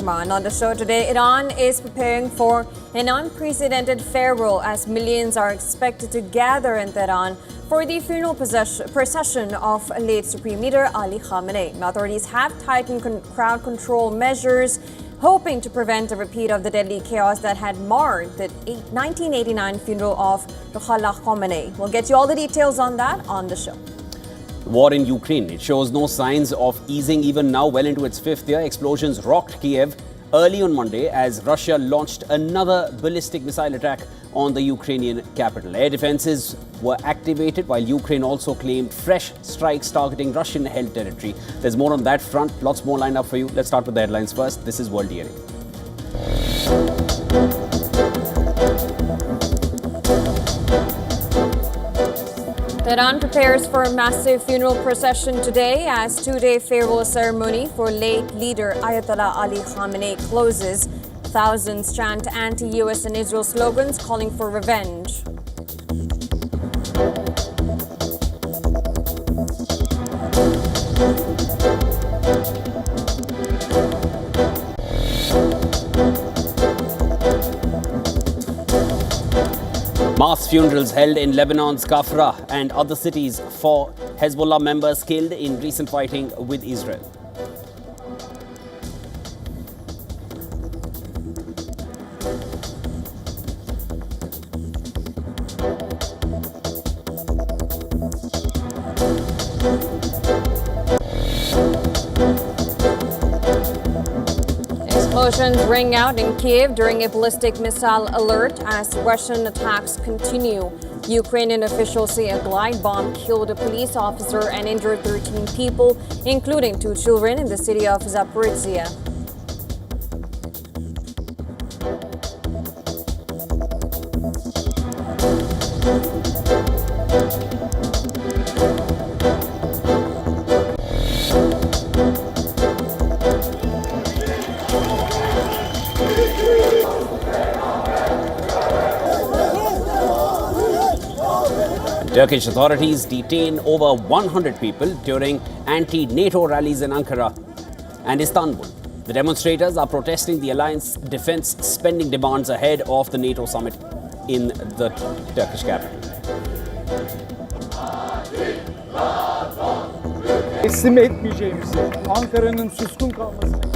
Kumar. On the show today, Iran is preparing for an unprecedented farewell as millions are expected to gather in Tehran for the funeral procession of late Supreme Leader Ali Khamenei. Authorities have tightened crowd control measures, hoping to prevent a repeat of the deadly chaos that had marred the 1989 funeral of Mojtaba Khamenei. We'll get you all the details on that on the show. War in Ukraine. It shows no signs of easing even now, well into its fifth year. Explosions rocked Kyiv early on Monday as Russia launched another ballistic missile attack on the Ukrainian capital. Air defenses were activated while Ukraine also claimed fresh strikes targeting Russian-held territory. There's more on that front. Lots more lined up for you. Let's start with the headlines first. This is World DNA. Tehran prepares for a massive funeral procession today as two-day farewell ceremony for late leader Ayatollah Ali Khamenei closes. Thousands chant anti-US and Israel slogans calling for revenge. Mass funerals held in Lebanon's Kafra and other cities for Hezbollah members killed in recent fighting with Israel. Explosions ring out in Kyiv during a ballistic missile alert as Russian attacks continue. Ukrainian officials say a glide bomb killed a police officer and injured 13 people, including 2 children in the city of Zaporizhia. Turkish authorities detain over 100 people during anti-NATO rallies in Ankara and Istanbul. The demonstrators are protesting the alliance defense spending demands ahead of the NATO summit in the Turkish capital. Teslim etmeyeceğimizi, Ankara'nın suskun kalmasını.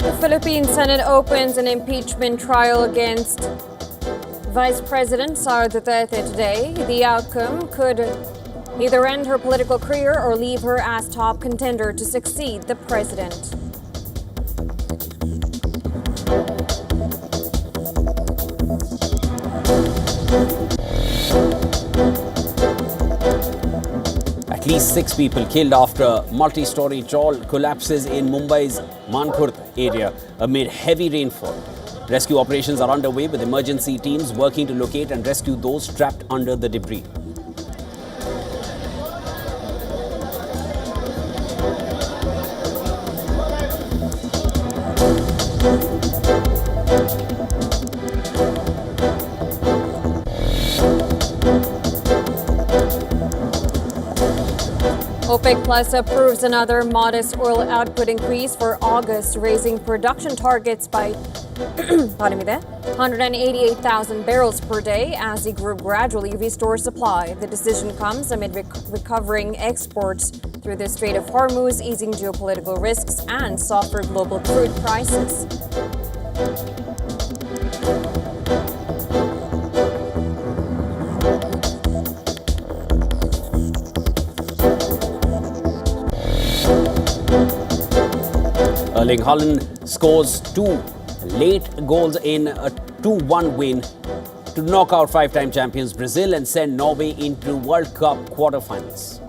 The Philippine Senate opens an impeachment trial against Vice President Sara Duterte today. The outcome could either end her political career or leave her as top contender to succeed the president. At least 6 people killed after multi-story tall collapses in Mumbai's Mankhurd area amid heavy rainfall. Rescue operations are underway with emergency teams working to locate and rescue those trapped under the debris. OPEC Plus approves another modest oil output increase for August, raising production targets by 188,000 barrels per day as the group gradually restores supply. The decision comes amid recovering exports through the Strait of Hormuz, easing geopolitical risks and softer global crude prices. Erling Haaland scores 2 late goals in a 2-1 win to knock out 5-time champions Brazil and send Norway into World Cup quarterfinals.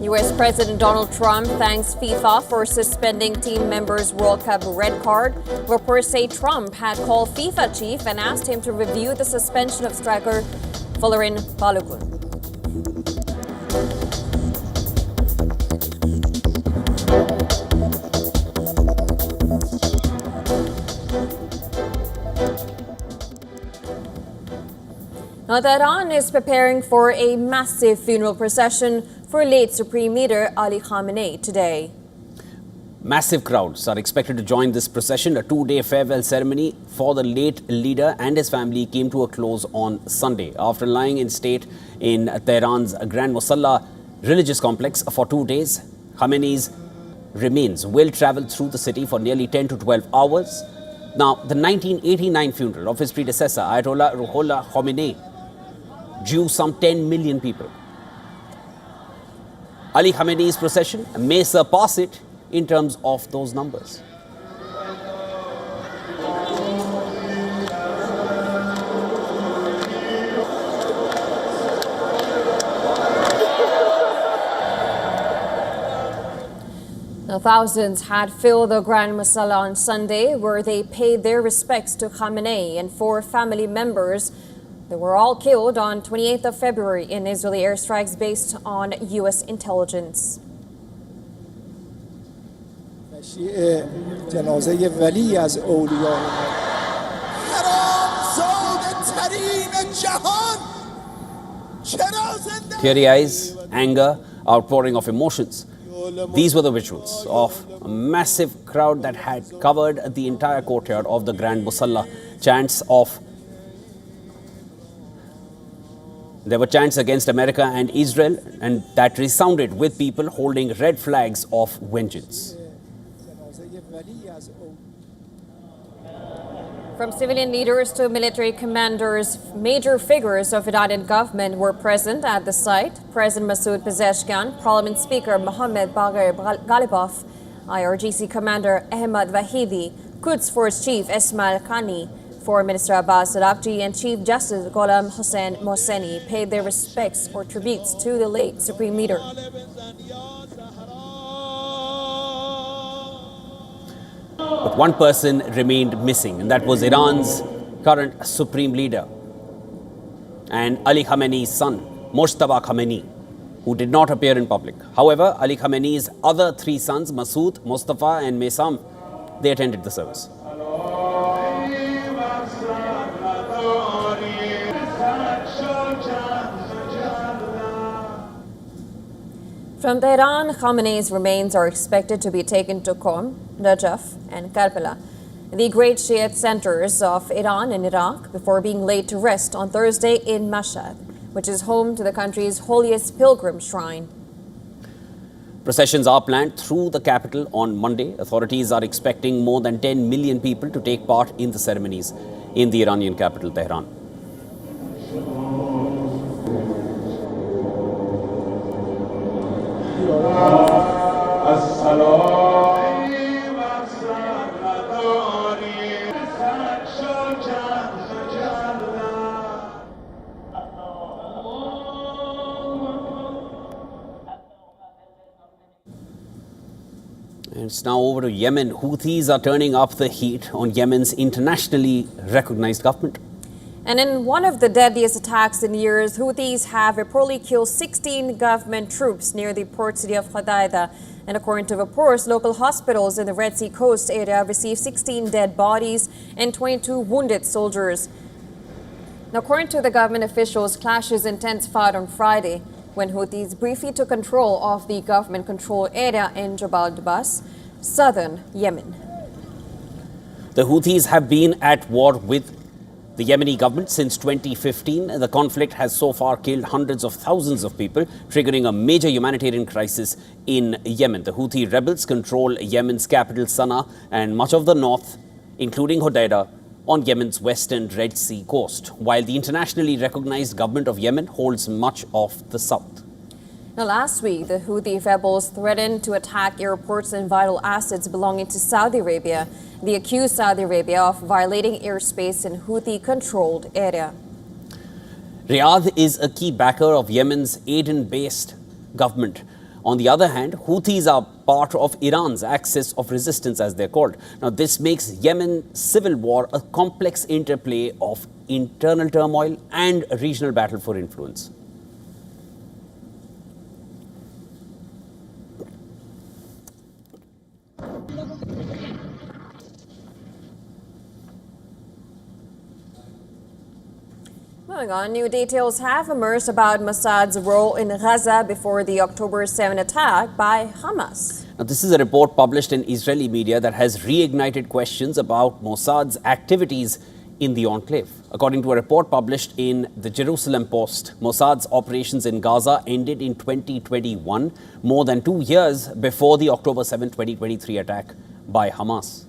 U.S. President Donald Trump thanks FIFA for suspending team members' World Cup red card. Reports say Trump had called FIFA chief and asked him to review the suspension of striker Valerin Balogun. Now, Tehran is preparing for a massive funeral procession for late Supreme Leader Ali Khamenei today. Massive crowds are expected to join this procession. A two-day farewell ceremony for the late leader and his family came to a close on Sunday. After lying in state in Tehran's Grand Musalla religious complex for 2 days, Khamenei's remains will travel through the city for nearly 10 to 12 hours. Now, the 1989 funeral of his predecessor, Ayatollah Ruhollah Khomeini, drew some 10 million people. Ali Khamenei's procession may surpass it in terms of those numbers. Now, thousands had filled the Grand Musalla on Sunday, where they paid their respects to Khamenei and 4 family members. They were all killed on 28th of February in Israeli airstrikes based on U.S. intelligence. جنازه ولی از اولیاء Teary eyes, anger, outpouring of emotions. These were the visuals of a massive crowd that had covered the entire courtyard of the Grand Musalla. There were chants against America and Israel, and that resounded with people holding red flags of vengeance. From civilian leaders to military commanders, major figures of Iranian government were present at the site. President Masoud Pezeshkian, Parliament Speaker Mohammad Bagher Ghalibaf, IRGC Commander Ahmad Vahidi, Quds Force Chief Esmail Khani, Foreign Minister Abbas Araghchi and Chief Justice Gholam Hossein Mohseni paid their respects or tributes to the late Supreme Leader. But one person remained missing, and that was Iran's current Supreme Leader and Ali Khamenei's son, Mojtaba Khamenei, who did not appear in public. However, Ali Khamenei's other 3 sons, Masoud, Mustafa and Mesam, they attended the service. From Tehran, Khamenei's remains are expected to be taken to Qom, Najaf and Karbala, the great Shiite centers of Iran and Iraq, before being laid to rest on Thursday in Mashhad, which is home to the country's holiest pilgrim shrine. Processions are planned through the capital on Monday. Authorities are expecting more than 10 million people to take part in the ceremonies in the Iranian capital, Tehran. And it's now over to Yemen. Houthis are turning up the heat on Yemen's internationally recognized government. And in one of the deadliest attacks in years, Houthis have reportedly killed 16 government troops near the port city of Hodeidah. And according to reports, local hospitals in the Red Sea coast area received 16 dead bodies and 22 wounded soldiers. Now, according to the government officials, clashes intensified on Friday when Houthis briefly took control of the government-controlled area in Jabal Dabas, southern Yemen. The Houthis have been at war with the Yemeni government since 2015. The conflict has so far killed hundreds of thousands of people, triggering a major humanitarian crisis in Yemen. The Houthi rebels control Yemen's capital Sana'a and much of the north, including Hodeidah, on Yemen's western Red Sea coast, while the internationally recognized government of Yemen holds much of the south. Now, last week, the Houthi rebels threatened to attack airports and vital assets belonging to Saudi Arabia. They accused Saudi Arabia of violating airspace in Houthi-controlled area. Riyadh is a key backer of Yemen's Aden-based government. On the other hand, Houthis are part of Iran's axis of resistance, as they're called. Now, this makes Yemen's civil war a complex interplay of internal turmoil and a regional battle for influence. Going on, new details have emerged about Mossad's role in Gaza before the October 7 attack by Hamas. Now, this is a report published in Israeli media that has reignited questions about Mossad's activities in the enclave. According to a report published in the Jerusalem Post, Mossad's operations in Gaza ended in 2021, more than 2 years before the October 7, 2023 attack by Hamas.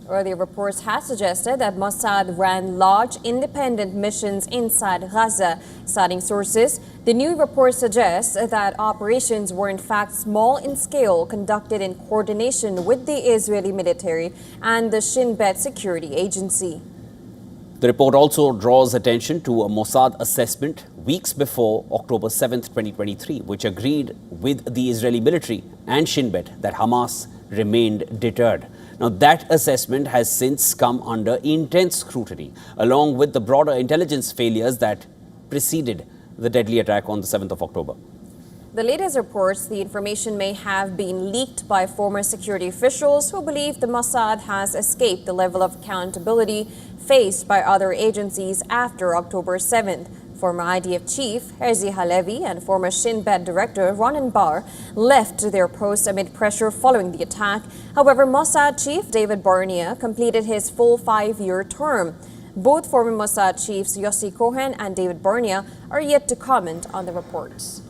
Earlier reports had suggested that Mossad ran large independent missions inside Gaza. Citing sources, the new report suggests that operations were in fact small in scale, conducted in coordination with the Israeli military and the Shin Bet security agency. The report also draws attention to a Mossad assessment weeks before October 7, 2023, which agreed with the Israeli military and Shin Bet that Hamas remained deterred. Now, that assessment has since come under intense scrutiny, along with the broader intelligence failures that preceded the deadly attack on the 7th of October. The latest reports the information may have been leaked by former security officials who believe the Mossad has escaped the level of accountability faced by other agencies after October 7th. Former IDF chief Herzi Halevi and former Shin Bet director Ronen Bar left their posts amid pressure following the attack. However, Mossad chief David Barnea completed his full 5-year term. Both former Mossad chiefs Yossi Cohen and David Barnea are yet to comment on the reports.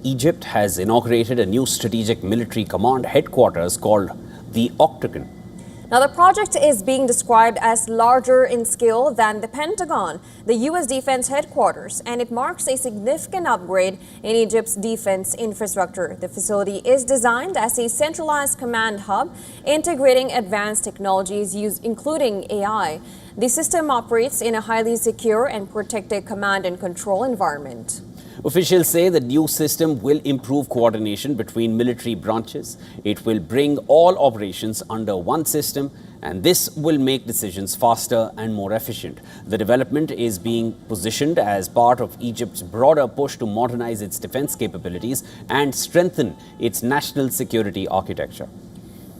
Egypt has inaugurated a new strategic military command headquarters called the Octagon. Now, the project is being described as larger in scale than the Pentagon, the U.S. defense headquarters, and it marks a significant upgrade in Egypt's defense infrastructure. The facility is designed as a centralized command hub, integrating advanced technologies including AI. The system operates in a highly secure and protected command and control environment. Officials say the new system will improve coordination between military branches. It will bring all operations under one system, and this will make decisions faster and more efficient. The development is being positioned as part of Egypt's broader push to modernize its defense capabilities and strengthen its national security architecture.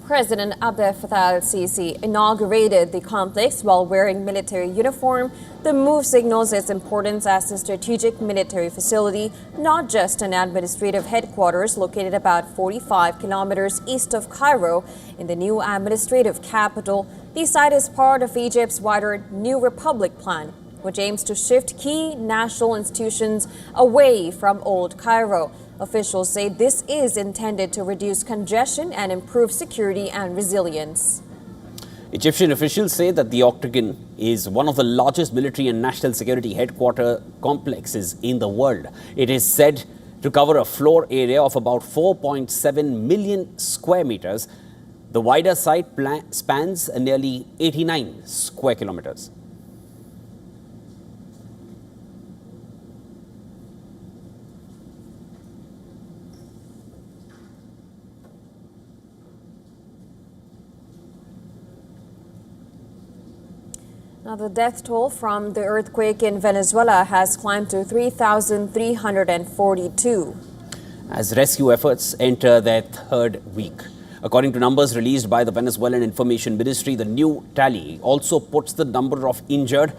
President Abdel Fattah al-Sisi inaugurated the complex while wearing military uniform. The move signals its importance as a strategic military facility, not just an administrative headquarters located about 45 kilometers east of Cairo in the new administrative capital. The site is part of Egypt's wider New Republic plan, which aims to shift key national institutions away from Old Cairo. Officials say this is intended to reduce congestion and improve security and resilience. Egyptian officials say that the Octagon is one of the largest military and national security headquarter complexes in the world. It is said to cover a floor area of about 4.7 million square meters. The wider site spans nearly 89 square kilometers. Now, the death toll from the earthquake in Venezuela has climbed to 3,342. As rescue efforts enter their third week. According to numbers released by the Venezuelan Information Ministry, the new tally also puts the number of injured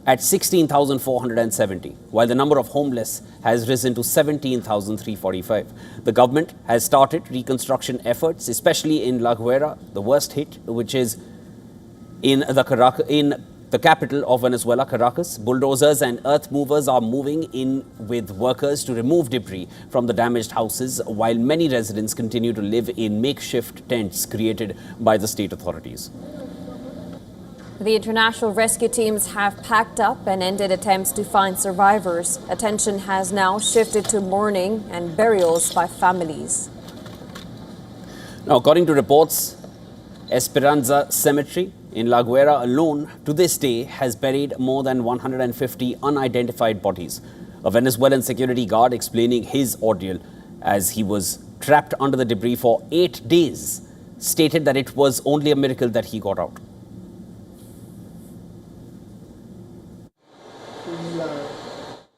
at 16,470, while the number of homeless has risen to 17,345. The government has started reconstruction efforts, especially in La Guaira, the worst hit, which is in the capital of Venezuela, Caracas. Bulldozers and earth movers are moving in with workers to remove debris from the damaged houses, while many residents continue to live in makeshift tents created by the state authorities. The international rescue teams have packed up and ended attempts to find survivors. Attention has now shifted to mourning and burials by families. Now, according to reports, Esperanza Cemetery in La Guaira alone, to this day, has buried more than 150 unidentified bodies. A Venezuelan security guard explaining his ordeal as he was trapped under the debris for 8 days stated that it was only a miracle that he got out.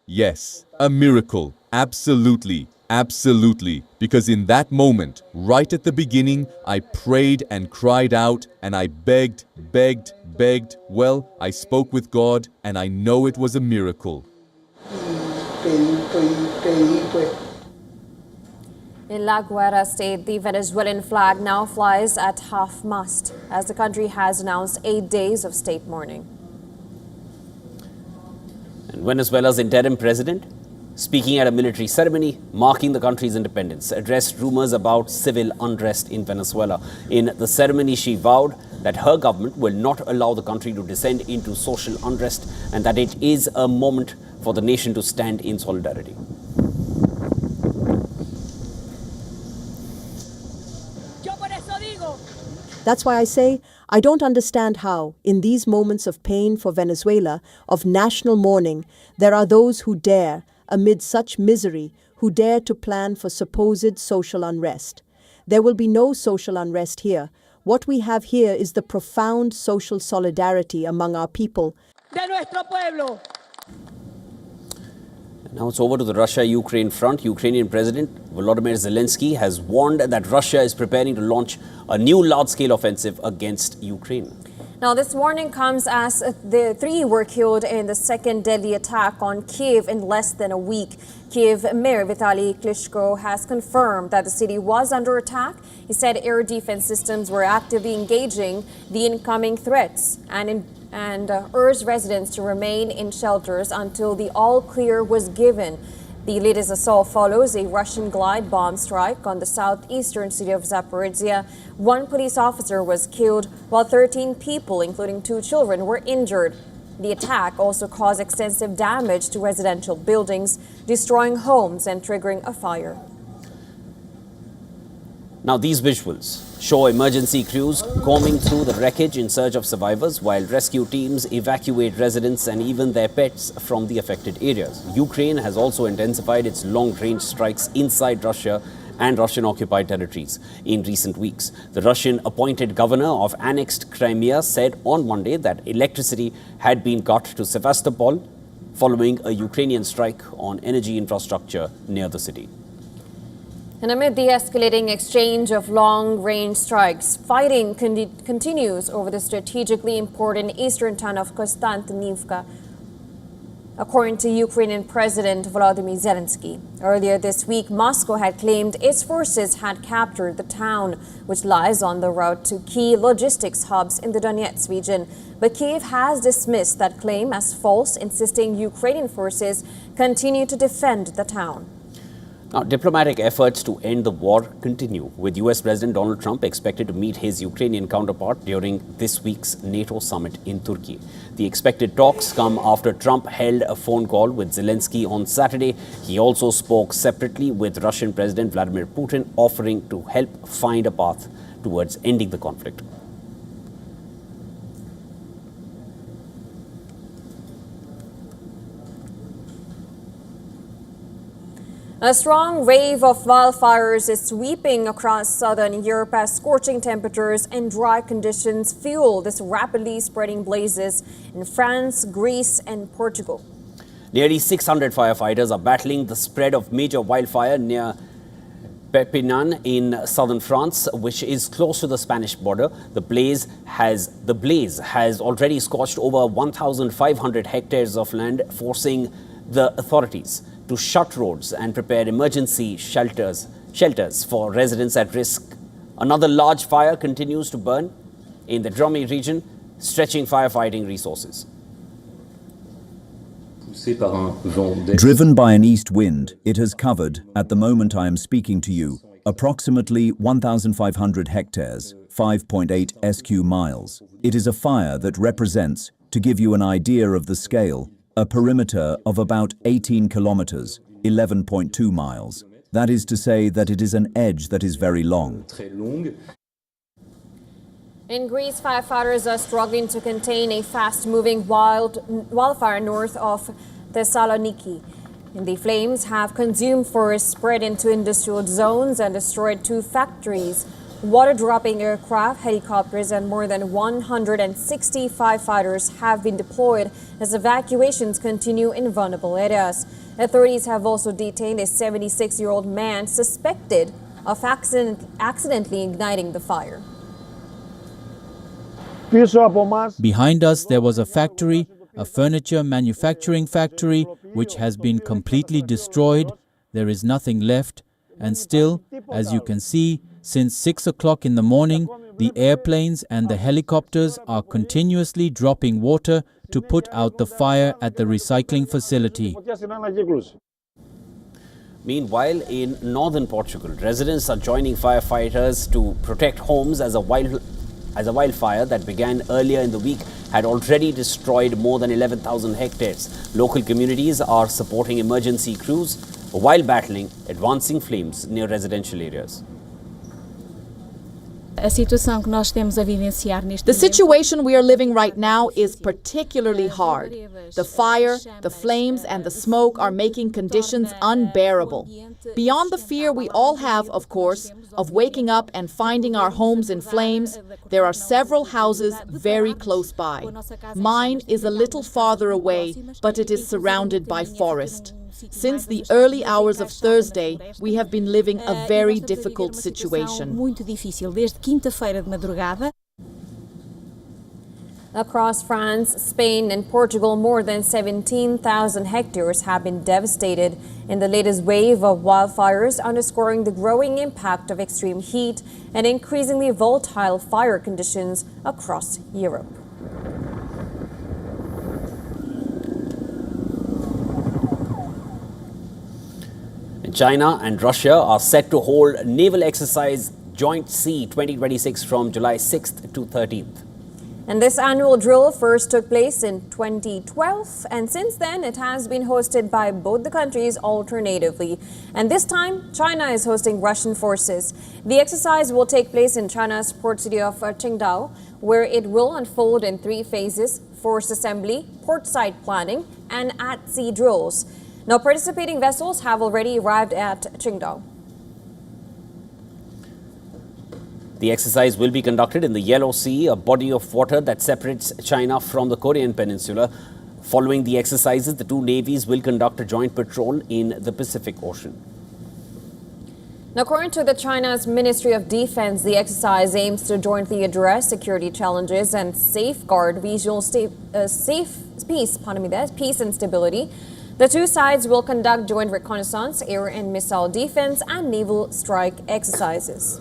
Yes, a miracle. Absolutely, absolutely. Because in that moment, right at the beginning, I prayed and cried out and I begged. Well, I spoke with God and I know it was a miracle. In La Guaira state, the Venezuelan flag now flies at half-mast as the country has announced 8 days of state mourning. And Venezuela's interim president, speaking at a military ceremony marking the country's independence, addressed rumors about civil unrest in Venezuela. In the ceremony, she vowed that her government will not allow the country to descend into social unrest and that it is a moment for the nation to stand in solidarity. That's why I say, I don't understand how, in these moments of pain for Venezuela, of national mourning, there are those who dare, amid such misery, who dare to plan for supposed social unrest. There will be no social unrest here. What we have here is the profound social solidarity among our people. De nuestro pueblo. Now it's over to the Russia-Ukraine front. Ukrainian President Volodymyr Zelensky has warned that Russia is preparing to launch a new large-scale offensive against Ukraine. Now, this warning comes as the 3 were killed in the second deadly attack on Kyiv in less than a week. Kyiv Mayor Vitaly Klitschko has confirmed that the city was under attack. He said air defense systems were actively engaging the incoming threats and urged residents to remain in shelters until the all-clear was given. The latest assault follows a Russian glide bomb strike on the southeastern city of Zaporizhia. 1 police officer was killed, while 13 people, including 2 children, were injured. The attack also caused extensive damage to residential buildings, destroying homes and triggering a fire. Now, these visuals show emergency crews combing through the wreckage in search of survivors while rescue teams evacuate residents and even their pets from the affected areas. Ukraine has also intensified its long-range strikes inside Russia and Russian-occupied territories in recent weeks. The Russian-appointed governor of annexed Crimea said on Monday that electricity had been cut to Sevastopol following a Ukrainian strike on energy infrastructure near the city. And amid the escalating exchange of long-range strikes, fighting continues over the strategically important eastern town of Konstantinivka, according to Ukrainian President Volodymyr Zelensky. Earlier this week, Moscow had claimed its forces had captured the town, which lies on the route to key logistics hubs in the Donetsk region. But Kyiv has dismissed that claim as false, insisting Ukrainian forces continue to defend the town. Now, diplomatic efforts to end the war continue, with US President Donald Trump expected to meet his Ukrainian counterpart during this week's NATO summit in Turkey. The expected talks come after Trump held a phone call with Zelensky on Saturday. He also spoke separately with Russian President Vladimir Putin, offering to help find a path towards ending the conflict. A strong wave of wildfires is sweeping across southern Europe as scorching temperatures and dry conditions fuel this rapidly spreading blazes in France, Greece, and Portugal. Nearly 600 firefighters are battling the spread of major wildfire near Perpignan in southern France, which is close to the Spanish border. The blaze has already scorched over 1,500 hectares of land, forcing the authorities to shut roads and prepare emergency shelters for residents at risk. Another large fire continues to burn in the Dromey region, stretching firefighting resources. Driven by an east wind, it has covered, at the moment I am speaking to you, approximately 1,500 hectares, 5.8 SQ miles. It is a fire that represents, to give you an idea of the scale, a perimeter of about 18 kilometers, 11.2 miles. That is to say that it is an edge that is very long. In Greece, firefighters are struggling to contain a fast-moving wildfire north of Thessaloniki. And the flames have consumed forests, spread into industrial zones, and destroyed 2 factories. Water-dropping aircraft, helicopters, and more than 160 firefighters have been deployed as evacuations continue in vulnerable areas. Authorities have also detained a 76-year-old man suspected of accidentally igniting the fire. Behind us, there was a factory, a furniture manufacturing factory, which has been completely destroyed. There is nothing left. And still, as you can see, since 6 o'clock in the morning, the airplanes and the helicopters are continuously dropping water to put out the fire at the recycling facility. Meanwhile, in northern Portugal, residents are joining firefighters to protect homes as a wildfire that began earlier in the week had already destroyed more than 11,000 hectares. Local communities are supporting emergency crews while battling advancing flames near residential areas. The situation we are living right now is particularly hard. The fire, the flames, and the smoke are making conditions unbearable. Beyond the fear we all have, of course, of waking up and finding our homes in flames, there are several houses very close by. Mine is a little farther away, but it is surrounded by forest. Since the early hours of Thursday, we have been living a very difficult situation. Across France, Spain and Portugal, more than 17,000 hectares have been devastated in the latest wave of wildfires, underscoring the growing impact of extreme heat and increasingly volatile fire conditions across Europe. China and Russia are set to hold naval exercise Joint Sea 2026 from July 6th to 13th. And this annual drill first took place in 2012, and since then it has been hosted by both the countries alternatively. And this time, China is hosting Russian forces. The exercise will take place in China's port city of Qingdao, where it will unfold in 3 phases: force assembly, port site planning, and at-sea drills. Now, participating vessels have already arrived at Qingdao. The exercise will be conducted in the Yellow Sea, a body of water that separates China from the Korean peninsula. Following the exercises, the two navies will conduct a joint patrol in the Pacific Ocean. Now, according to the China's Ministry of Defense, the exercise aims to jointly address security challenges and safeguard regional peace and stability. The two sides will conduct joint reconnaissance, air and missile defense, and naval strike exercises.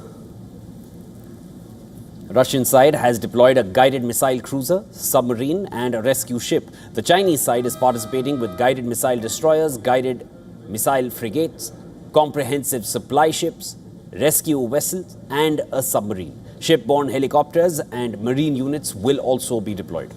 The Russian side has deployed a guided missile cruiser, submarine, and a rescue ship. The Chinese side is participating with guided missile destroyers, guided missile frigates, comprehensive supply ships, rescue vessels, and a submarine. Shipborne helicopters and marine units will also be deployed.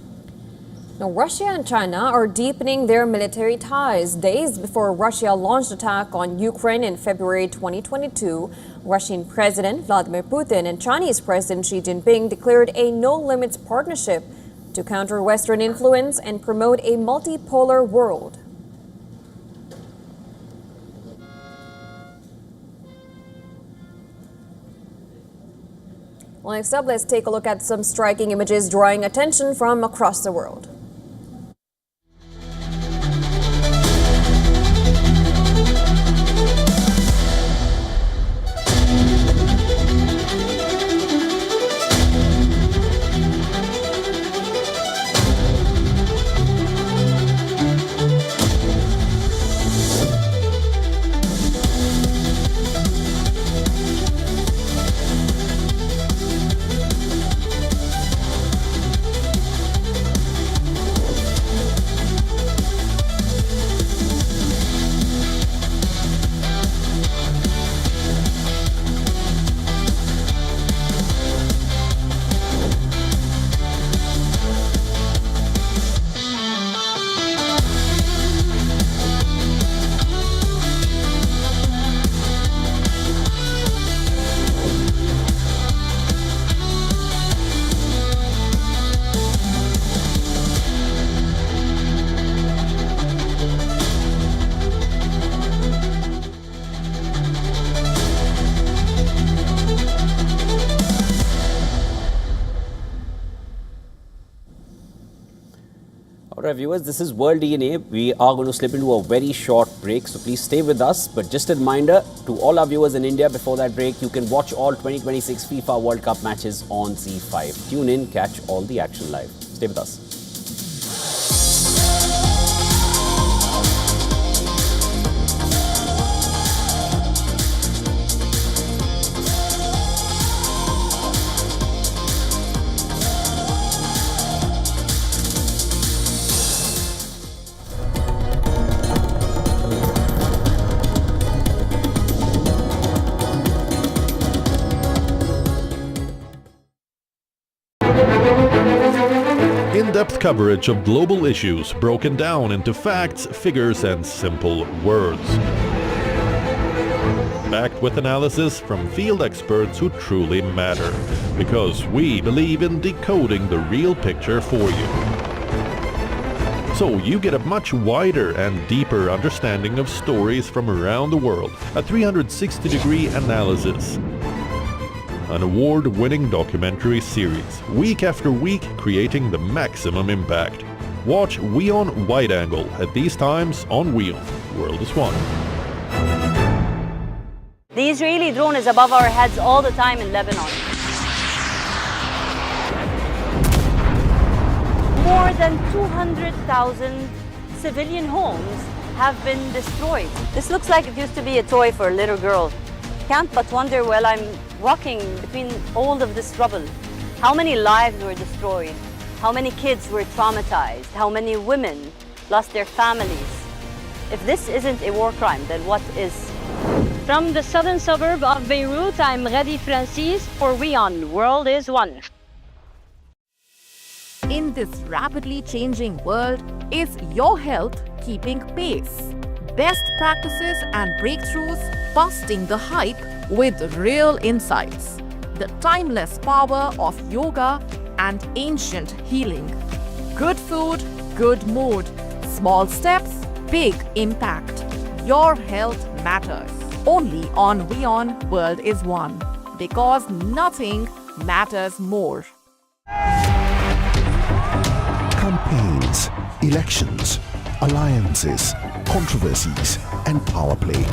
Now, Russia and China are deepening their military ties. Days before Russia launched attack on Ukraine in February 2022, Russian President Vladimir Putin and Chinese President Xi Jinping declared a no-limits partnership to counter Western influence and promote a multipolar world. Well, next up, let's take a look at some striking images drawing attention from across the world. All right, viewers, this is World DNA. We are going to slip into a very short break, so please stay with us. But just a reminder to all our viewers in India, before that break, you can watch all 2026 FIFA World Cup matches on Z5. Tune in, catch all the action live. Stay with us. In-depth coverage of global issues broken down into facts, figures, and simple words. Backed with analysis from field experts who truly matter, because we believe in decoding the real picture for you. So you get a much wider and deeper understanding of stories from around the world, a 360-degree analysis. An award-winning documentary series, week after week creating the maximum impact. Watch WION Wide Angle at these times on WION. World is One. The Israeli drone is above our heads all the time in Lebanon. More than 200,000 civilian homes have been destroyed. This looks like it used to be a toy for a little girl. Can't but wonder while I'm walking between all of this rubble, how many lives were destroyed, how many kids were traumatized, how many women lost their families. If this isn't a war crime, then what is? From the southern suburb of Beirut, I'm Radi Francis for WION World is One. In this rapidly changing world, is your health keeping pace? Best practices and breakthroughs, busting the hype with real insights. The timeless power of yoga and ancient healing. Good food, good mood. Small steps, big impact. Your health matters. Only on WION World is One. Because nothing matters more. Campaigns, elections, alliances, controversies, and power play.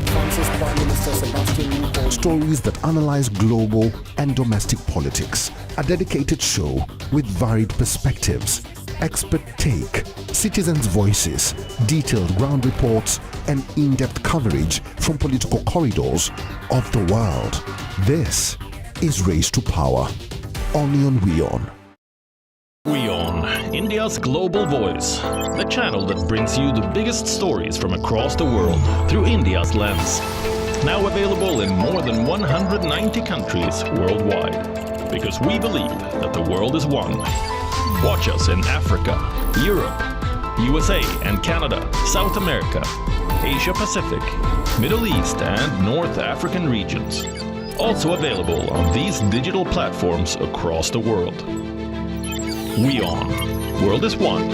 Stories that analyze global and domestic politics. A dedicated show with varied perspectives, expert take, citizens' voices, detailed ground reports, and in-depth coverage from political corridors of the world. This is Race to Power, only on WION. WION, India's global voice, the channel that brings you the biggest stories from across the world through India's lens. Now available in more than 190 countries worldwide, because we believe that the world is one. Watch us in Africa, Europe, USA and Canada, South America, Asia Pacific, Middle East and North African regions. Also available on these digital platforms across the world. WION. World is One.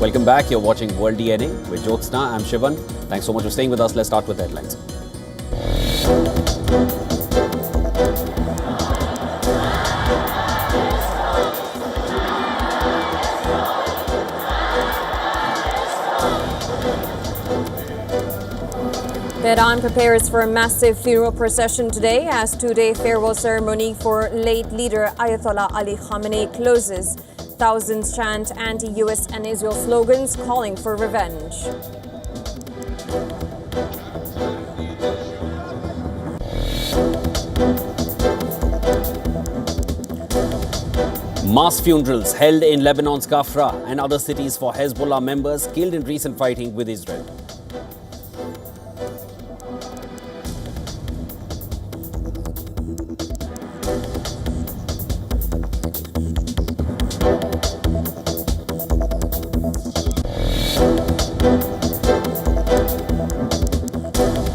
Welcome back. You're watching World DNA with Jyotsna. I'm Shivan. Thanks so much for staying with us. Let's start with headlines. Tehran prepares for a massive funeral procession today as two-day farewell ceremony for late leader Ayatollah Ali Khamenei closes. Thousands chant anti-US and Israel slogans calling for revenge. Mass funerals held in Lebanon's Kafra and other cities for Hezbollah members killed in recent fighting with Israel.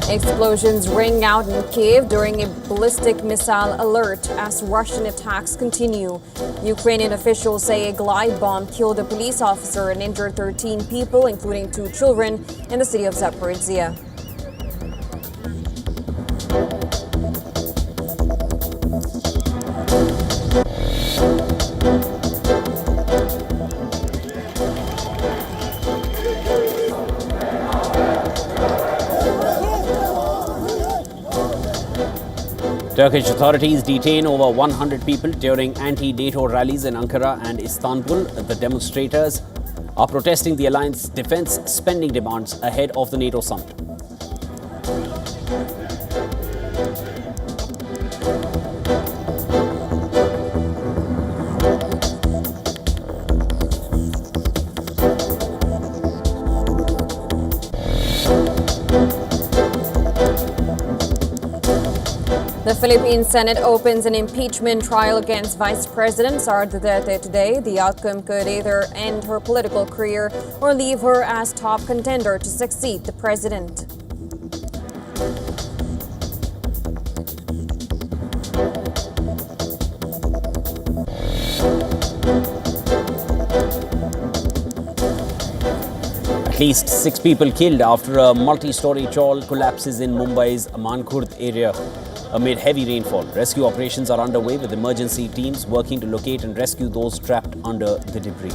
Explosions ring out in Kyiv during a ballistic missile alert as Russian attacks continue. Ukrainian officials say a glide bomb killed a police officer and injured 13 people, including 2 children, in the city of Zaporizhia. Turkish authorities detain over 100 people during anti-NATO rallies in Ankara and Istanbul. The demonstrators are protesting the alliance's defense spending demands ahead of the NATO summit. The Philippine Senate opens an impeachment trial against Vice President Sara Duterte today. The outcome could either end her political career or leave her as top contender to succeed the president. At least 6 people killed after a multi-story chawl collapses in Mumbai's Mankhurd area amid heavy rainfall. Rescue operations are underway with emergency teams working to locate and rescue those trapped under the debris.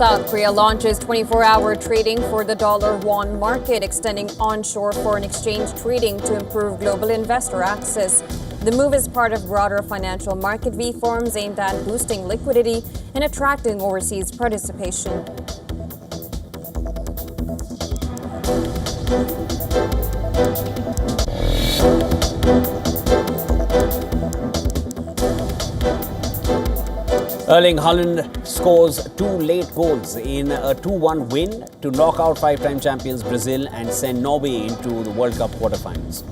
South Korea launches 24-hour trading for the dollar-won market, extending onshore foreign exchange trading to improve global investor access. The move is part of broader financial market reforms aimed at boosting liquidity and attracting overseas participation. Erling Haaland scores 2 late goals in a 2-1 win to knock out 5-time champions Brazil and send Norway into the World Cup quarterfinals.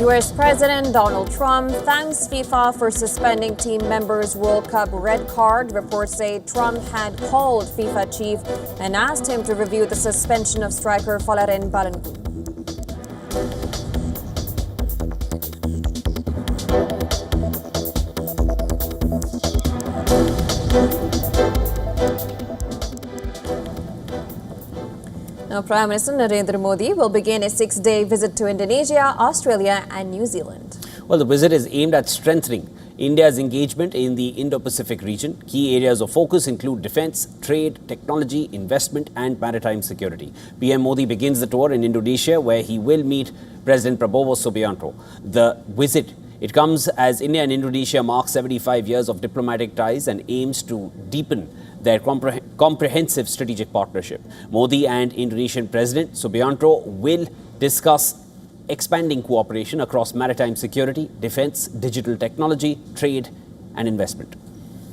U.S. President Donald Trump thanks FIFA for suspending team members' World Cup red card. Reports say Trump had called FIFA chief and asked him to review the suspension of striker Folarin Balogun. Now, Prime Minister Narendra Modi will begin a 6-day visit to Indonesia, Australia and New Zealand. Well, the visit is aimed at strengthening India's engagement in the Indo-Pacific region. Key areas of focus include defense, trade, technology, investment and maritime security. PM Modi begins the tour in Indonesia, where he will meet President Prabowo Subianto. The visit, it comes as India and Indonesia mark 75 years of diplomatic ties and aims to deepen their comprehensive strategic partnership. Modi and Indonesian President Subianto will discuss expanding cooperation across maritime security, defense, digital technology, trade and investment.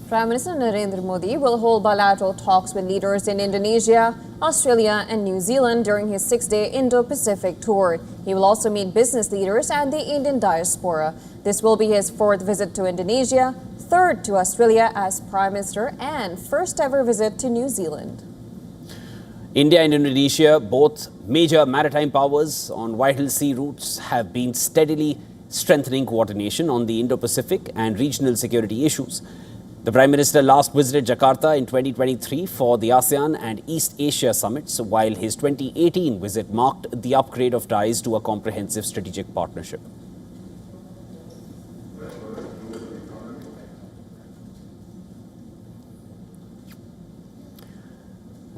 Prime Minister Narendra Modi will hold bilateral talks with leaders in Indonesia, Australia and New Zealand during his 6-day Indo-Pacific tour. He will also meet business leaders and the Indian diaspora. This will be his 4th visit to Indonesia, 3rd to Australia as Prime Minister, and 1st ever visit to New Zealand. India and Indonesia, both major maritime powers on vital sea routes, have been steadily strengthening coordination on the Indo-Pacific and regional security issues. The Prime Minister last visited Jakarta in 2023 for the ASEAN and East Asia summits, while his 2018 visit marked the upgrade of ties to a comprehensive strategic partnership.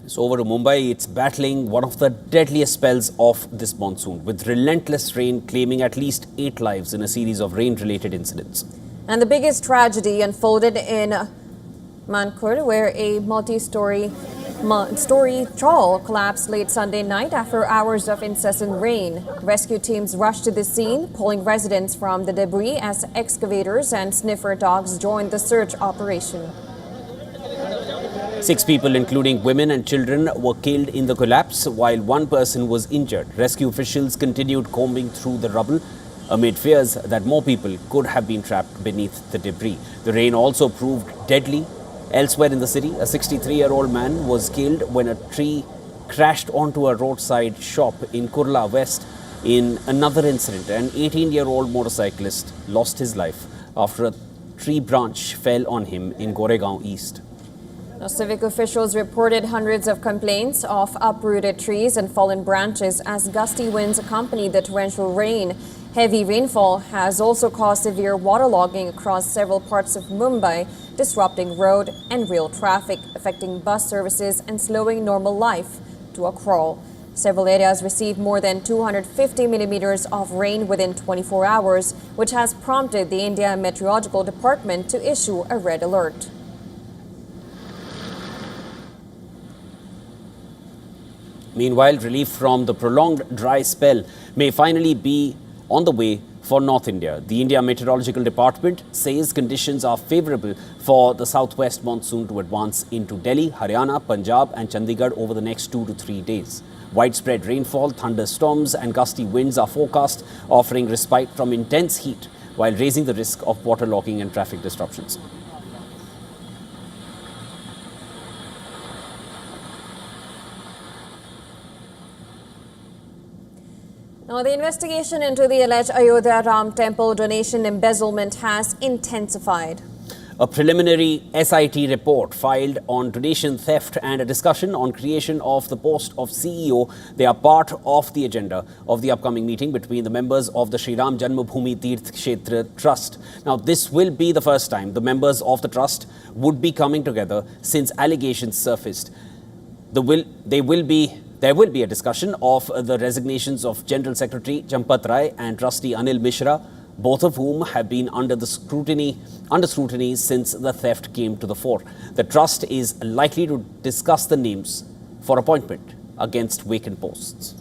So over to Mumbai, it's battling one of the deadliest spells of this monsoon, with relentless rain claiming at least 8 lives in a series of rain-related incidents. And the biggest tragedy unfolded in Mankur, where a multi-story trawl collapsed late Sunday night after hours of incessant rain. Rescue teams rushed to the scene, pulling residents from the debris as excavators and sniffer dogs joined the search operation. 6 people, including women and children, were killed in the collapse, while 1 person was injured. Rescue officials continued combing through the rubble amid fears that more people could have been trapped beneath the debris. The rain also proved deadly. Elsewhere in the city, a 63-year-old man was killed when a tree crashed onto a roadside shop in Kurla West. In another incident, an 18-year-old motorcyclist lost his life after a tree branch fell on him in Goregaon East. Now, civic officials reported hundreds of complaints of uprooted trees and fallen branches as gusty winds accompanied the torrential rain. Heavy rainfall has also caused severe waterlogging across several parts of Mumbai, disrupting road and rail traffic, affecting bus services and slowing normal life to a crawl. Several areas received more than 250 millimeters of rain within 24 hours, which has prompted the India Meteorological Department to issue a red alert. Meanwhile, relief from the prolonged dry spell may finally be on the way for North India. The India Meteorological Department says conditions are favourable for the southwest monsoon to advance into Delhi, Haryana, Punjab and Chandigarh over the next 2 to 3 days. Widespread rainfall, thunderstorms and gusty winds are forecast, offering respite from intense heat while raising the risk of waterlogging and traffic disruptions. Now, the investigation into the alleged Ayodhya Ram Temple donation embezzlement has intensified. A preliminary SIT report filed on donation theft and a discussion on creation of the post of CEO. They are part of the agenda of the upcoming meeting between the members of the Sri Ram Janmabhoomi Tirth Kshetra Trust. Now, this will be the first time the members of the trust would be coming together since allegations surfaced. There will be a discussion of the resignations of General Secretary Champat Rai and Trustee Anil Mishra, both of whom have been under scrutiny since the theft came to the fore. The trust is likely to discuss the names for appointment against vacant posts.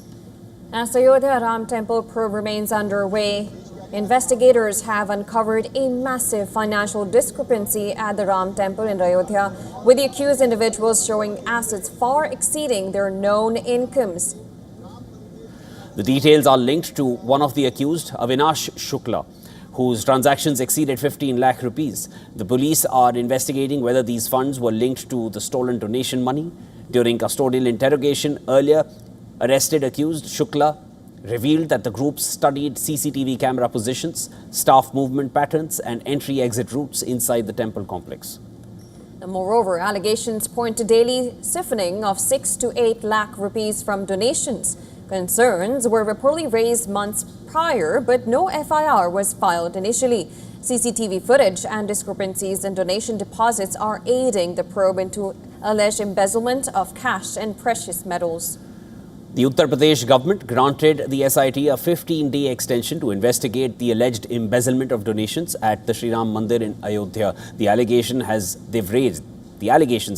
As the Ayodhya Ram Temple probe remains underway, investigators have uncovered a massive financial discrepancy at the Ram Temple in Ayodhya, with the accused individuals showing assets far exceeding their known incomes. The details are linked to one of the accused, Avinash Shukla, whose transactions exceeded 15 lakh rupees. The police are investigating whether these funds were linked to the stolen donation money. During custodial interrogation earlier, arrested accused Shukla revealed that the group studied CCTV camera positions, staff movement patterns and entry-exit routes inside the temple complex. Moreover, allegations point to daily siphoning of 6 to 8 lakh rupees from donations. Concerns were reportedly raised months prior, but no FIR was filed initially. CCTV footage and discrepancies in donation deposits are aiding the probe into alleged embezzlement of cash and precious metals. The Uttar Pradesh government granted the SIT a 15-day extension to investigate the alleged embezzlement of donations at the Sri Ram Mandir in Ayodhya. The allegations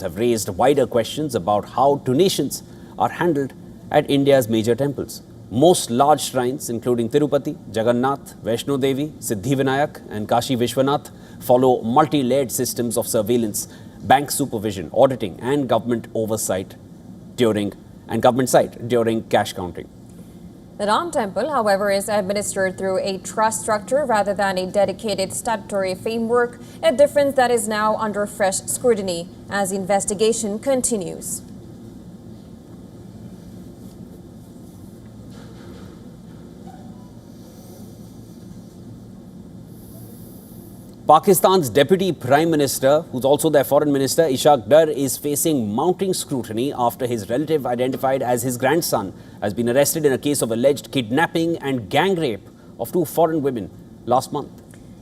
have raised wider questions about how donations are handled at India's major temples. Most large shrines, including Tirupati, Jagannath, Vaishno Devi, Siddhivinayak and Kashi Vishwanath, follow multi-layered systems of surveillance, bank supervision, auditing and government oversight during cash counting. The Ram Temple, however, is administered through a trust structure rather than a dedicated statutory framework, a difference that is now under fresh scrutiny as the investigation continues. Pakistan's Deputy Prime Minister, who's also their Foreign Minister, Ishaq Dar, is facing mounting scrutiny after his relative, identified as his grandson, has been arrested in a case of alleged kidnapping and gang rape of 2 foreign women last month.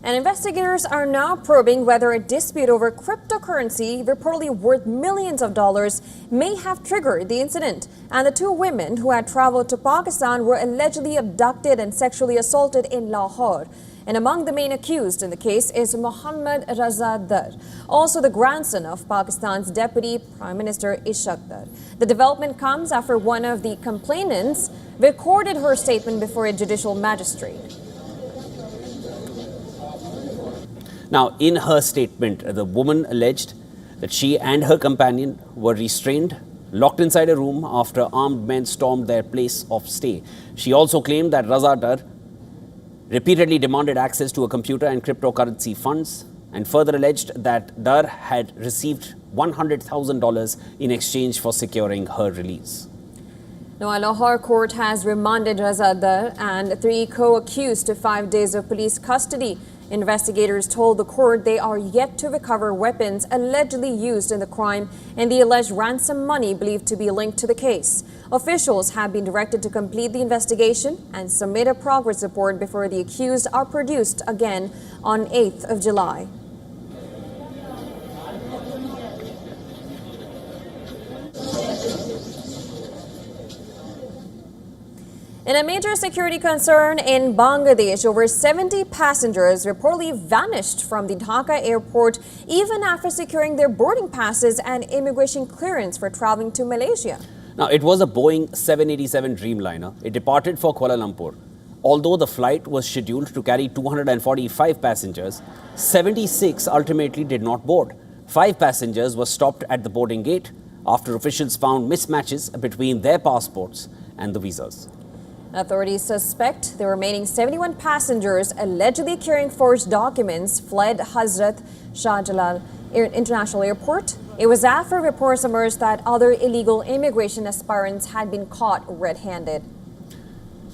And investigators are now probing whether a dispute over cryptocurrency, reportedly worth millions of dollars, may have triggered the incident. And the two women who had traveled to Pakistan were allegedly abducted and sexually assaulted in Lahore. And among the main accused in the case is Mohammad Raza Dar, also the grandson of Pakistan's Deputy Prime Minister Ishaq Dar. The development comes after one of the complainants recorded her statement before a judicial magistrate. Now, in her statement, the woman alleged that she and her companion were restrained, locked inside a room after armed men stormed their place of stay. She also claimed that Raza Dar repeatedly demanded access to a computer and cryptocurrency funds, and further alleged that Dar had received $100,000 in exchange for securing her release. Now, a Lahore court has remanded Raza Dar and three co-accused to 5 days of police custody. Investigators told the court they are yet to recover weapons allegedly used in the crime and the alleged ransom money believed to be linked to the case. Officials have been directed to complete the investigation and submit a progress report before the accused are produced again on 8th of July. In a major security concern in Bangladesh, over 70 passengers reportedly vanished from the Dhaka airport even after securing their boarding passes and immigration clearance for traveling to Malaysia. Now, it was a Boeing 787 Dreamliner. It departed for Kuala Lumpur. Although the flight was scheduled to carry 245 passengers, 76 ultimately did not board. 5 passengers were stopped at the boarding gate after officials found mismatches between their passports and the visas. Authorities suspect the remaining 71 passengers allegedly carrying forged documents fled Hazrat Shah Jalal International Airport. It was after reports emerged that other illegal immigration aspirants had been caught red-handed.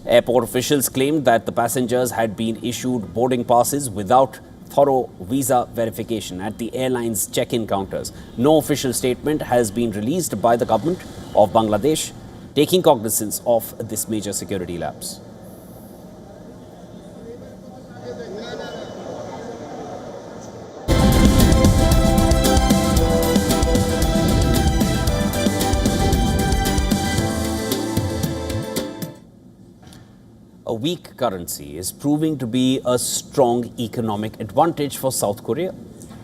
Airport officials claimed that the passengers had been issued boarding passes without thorough visa verification at the airline's check-in counters. No official statement has been released by the government of Bangladesh taking cognizance of this major security lapse. A weak currency is proving to be a strong economic advantage for South Korea.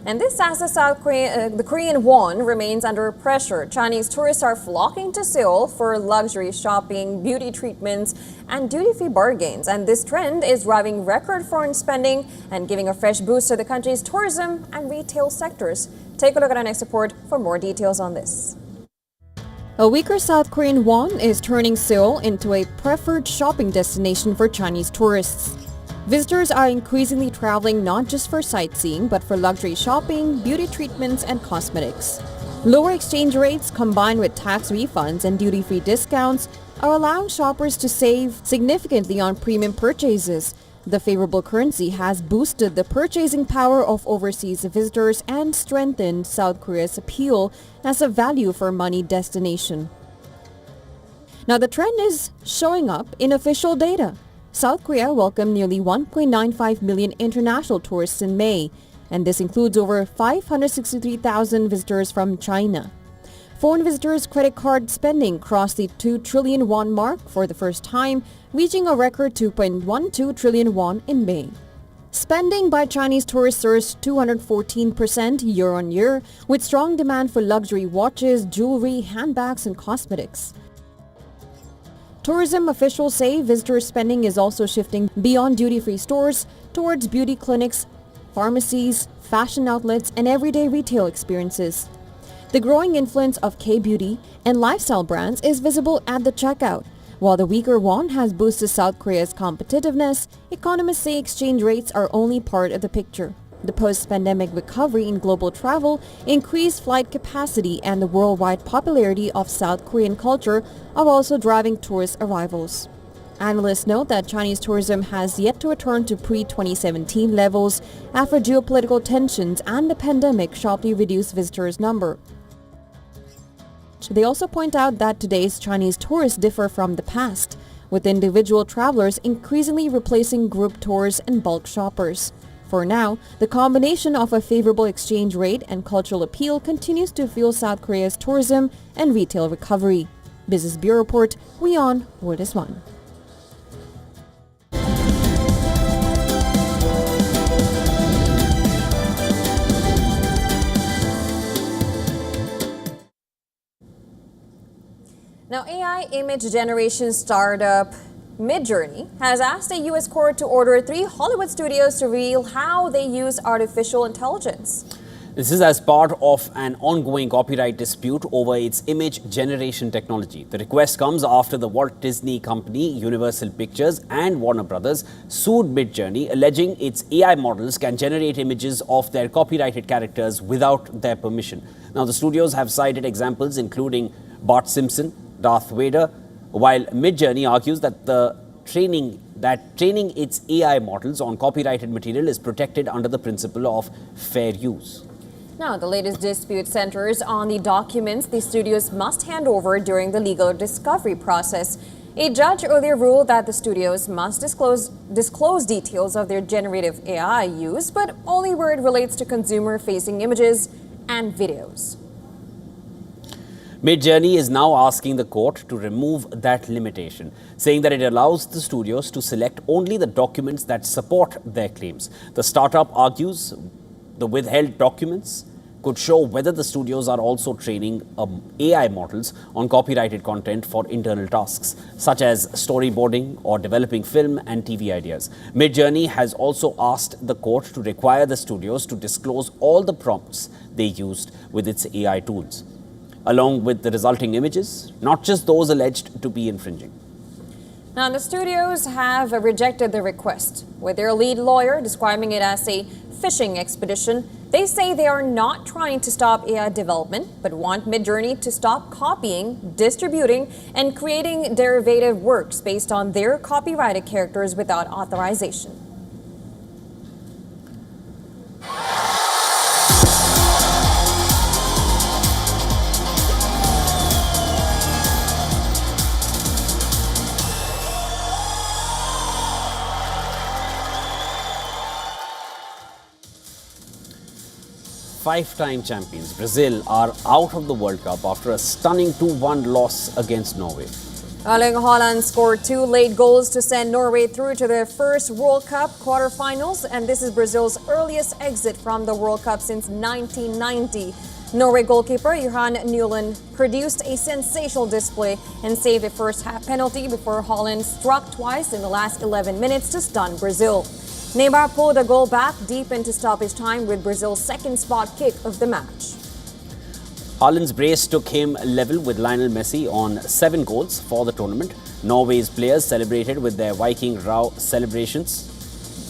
And this as the Korean won remains under pressure. Chinese tourists are flocking to Seoul for luxury shopping, beauty treatments, and duty-free bargains. And this trend is driving record foreign spending and giving a fresh boost to the country's tourism and retail sectors. Take a look at our next report for more details on this. A weaker South Korean won is turning Seoul into a preferred shopping destination for Chinese tourists. Visitors are increasingly traveling not just for sightseeing, but for luxury shopping, beauty treatments, and cosmetics. Lower exchange rates combined with tax refunds and duty-free discounts are allowing shoppers to save significantly on premium purchases. The favorable currency has boosted the purchasing power of overseas visitors and strengthened South Korea's appeal as a value-for-money destination. Now, the trend is showing up in official data. South Korea welcomed nearly 1.95 million international tourists in May, and this includes over 563,000 visitors from China. Foreign visitors' credit card spending crossed the 2 trillion won mark for the first time, reaching a record 2.12 trillion won in May. Spending by Chinese tourists surged 214% year-on-year, with strong demand for luxury watches, jewelry, handbags, and cosmetics. Tourism officials say visitor spending is also shifting beyond duty-free stores towards beauty clinics, pharmacies, fashion outlets, and everyday retail experiences. The growing influence of K-beauty and lifestyle brands is visible at the checkout. While the weaker won has boosted South Korea's competitiveness, economists say exchange rates are only part of the picture. The post-pandemic recovery in global travel, increased flight capacity, and the worldwide popularity of South Korean culture are also driving tourist arrivals. Analysts note that Chinese tourism has yet to return to pre-2017 levels after geopolitical tensions and the pandemic sharply reduced visitors' number. They also point out that today's Chinese tourists differ from the past, with individual travelers increasingly replacing group tours and bulk shoppers. For now, the combination of a favorable exchange rate and cultural appeal continues to fuel South Korea's tourism and retail recovery. Business Bureau Report, WION World is One. Now, AI image generation startup Midjourney has asked a U.S. court to order 3 Hollywood studios to reveal how they use artificial intelligence. This is as part of an ongoing copyright dispute over its image generation technology. The request comes after the Walt Disney Company, Universal Pictures and Warner Brothers sued Midjourney, alleging its AI models can generate images of their copyrighted characters without their permission. Now, the studios have cited examples including Bart Simpson, Darth Vader, while Midjourney argues that training its AI models on copyrighted material is protected under the principle of fair use. Now, the latest dispute centers on the documents the studios must hand over during the legal discovery process. A judge earlier ruled that the studios must disclose details of their generative AI use, but only where it relates to consumer-facing images and videos. Midjourney is now asking the court to remove that limitation, saying that it allows the studios to select only the documents that support their claims. The startup argues the withheld documents could show whether the studios are also training AI models on copyrighted content for internal tasks, such as storyboarding or developing film and TV ideas. Midjourney has also asked the court to require the studios to disclose all the prompts they used with its AI tools, along with the resulting images, not just those alleged to be infringing. Now, the studios have rejected the request, with their lead lawyer describing it as a fishing expedition. They say they are not trying to stop AI development, but want Midjourney to stop copying, distributing, and creating derivative works based on their copyrighted characters without authorization. Five-time champions Brazil are out of the World Cup after a stunning 2-1 loss against Norway. Erling Haaland scored 2 late goals to send Norway through to their first World Cup quarterfinals, and this is Brazil's earliest exit from the World Cup since 1990. Norway goalkeeper Johan Newland produced a sensational display and saved a first-half penalty before Haaland struck twice in the last 11 minutes to stun Brazil. Neymar pulled a goal back deep into stoppage time with Brazil's second spot kick of the match. Haaland's brace took him level with Lionel Messi on 7 goals for the tournament. Norway's players celebrated with their Viking Row celebrations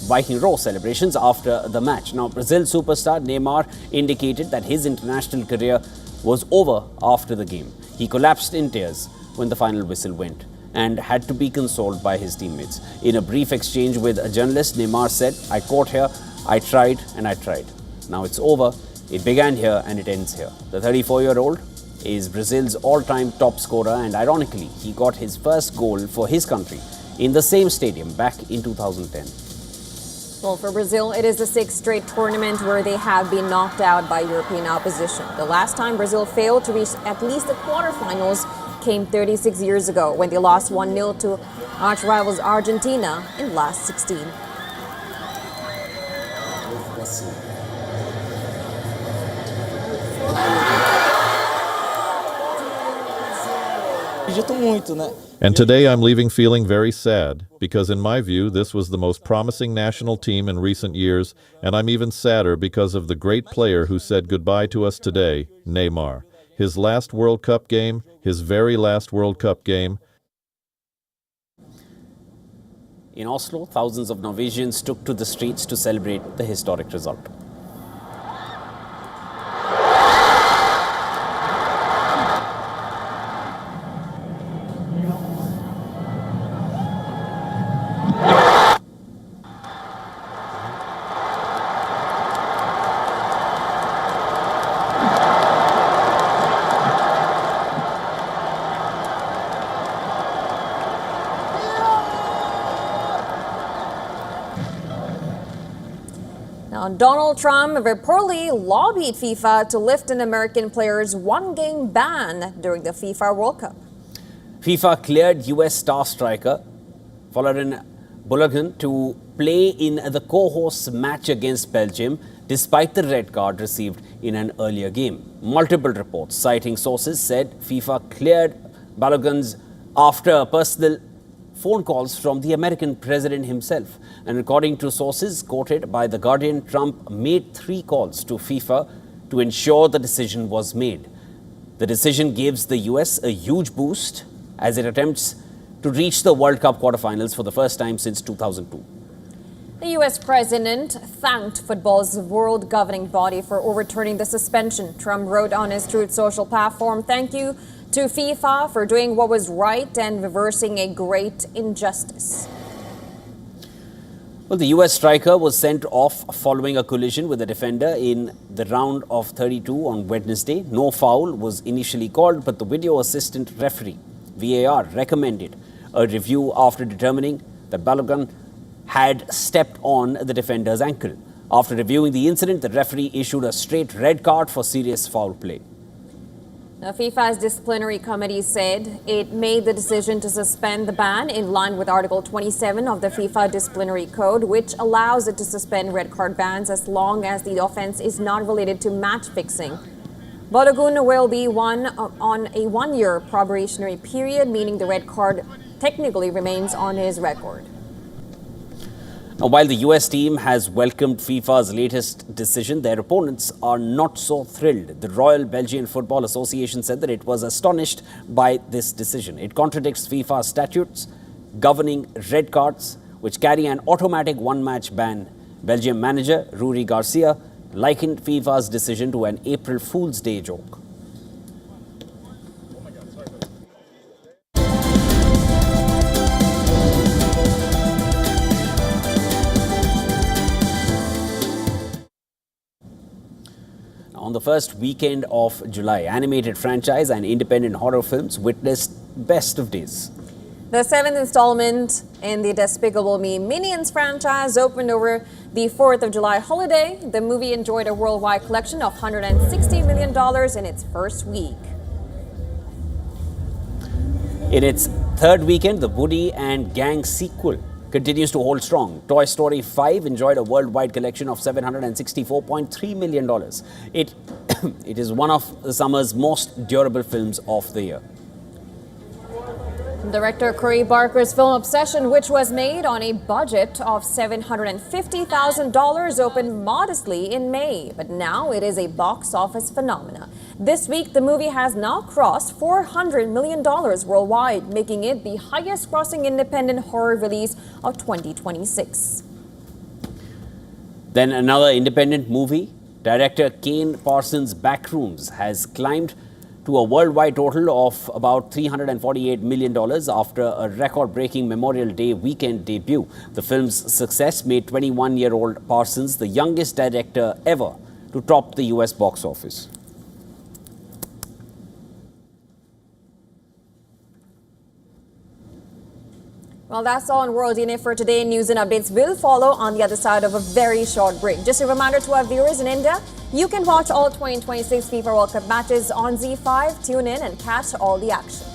after the match. Now, Brazil superstar Neymar indicated that his international career was over after the game. He collapsed in tears when the final whistle went and had to be consoled by his teammates. In a brief exchange with a journalist, Neymar said, "I caught here, I tried and I tried. Now it's over. It began here and it ends here." The 34-year-old is Brazil's all-time top scorer, and ironically, he got his first goal for his country in the same stadium back in 2010. Well, for Brazil, it is the 6th straight tournament where they have been knocked out by European opposition. The last time Brazil failed to reach at least the quarterfinals came 36 years ago when they lost 1-0 to arch rivals Argentina in last 16. And today I'm leaving feeling very sad, because in my view this was the most promising national team in recent years, and I'm even sadder because of the great player who said goodbye to us today, Neymar. His last World Cup game, his very last World Cup game. In Oslo, thousands of Norwegians took to the streets to celebrate the historic result. Now, Donald Trump reportedly lobbied FIFA to lift an American player's one-game ban during the FIFA World Cup. FIFA cleared US star striker Valentin Balogun to play in the co-host match against Belgium despite the red card received in an earlier game. Multiple reports citing sources said FIFA cleared Balogun's after personal phone calls from the American president himself. And according to sources quoted by The Guardian, Trump made 3 calls to FIFA to ensure the decision was made. The decision gives the US a huge boost as it attempts to reach the World Cup quarterfinals for the first time since 2002. The US president thanked football's world governing body for overturning the suspension. Trump wrote on his Truth Social platform, "Thank you to FIFA for doing what was right and reversing a great injustice." Well, the US striker was sent off following a collision with a defender in the round of 32 on Wednesday. No foul was initially called, but the video assistant referee, VAR, recommended a review after determining that Balogun had stepped on the defender's ankle. After reviewing the incident, the referee issued a straight red card for serious foul play. Now, FIFA's disciplinary committee said it made the decision to suspend the ban in line with Article 27 of the FIFA Disciplinary Code, which allows it to suspend red card bans as long as the offense is not related to match fixing. Balogun will be on a 1-year probationary period, meaning the red card technically remains on his record. Now, while the US team has welcomed FIFA's latest decision, their opponents are not so thrilled. The Royal Belgian Football Association said that it was astonished by this decision. It contradicts FIFA statutes governing red cards, which carry an automatic one-match ban. Belgium manager Rui Garcia likened FIFA's decision to an April Fool's Day joke. On the first weekend of July, animated franchise and independent horror films witnessed best of days. The 7th installment in the Despicable Me Minions franchise opened over the 4th of July holiday. The movie enjoyed a worldwide collection of $160 million in its first week. In its third weekend, the Woody and Gang sequel continues to hold strong. Toy Story 5 enjoyed a worldwide collection of $764.3 million. It is one of the summer's most durable films of the year. Director Curry Barker's film Obsession, which was made on a budget of $750,000, opened modestly in May, but now it is a box office phenomenon. This week, the movie has now crossed $400 million worldwide, making it the highest-grossing independent horror release of 2026. Then another independent movie, director Kane Parsons' Backrooms has climbed to a worldwide total of about $348 million after a record-breaking Memorial Day weekend debut. The film's success made 21-year-old Parsons the youngest director ever to top the US box office. Well, that's all on World DNA for today. News and updates will follow on the other side of a very short break. Just a reminder to our viewers in India, you can watch all 2026 FIFA World Cup matches on Z5. Tune in and catch all the action.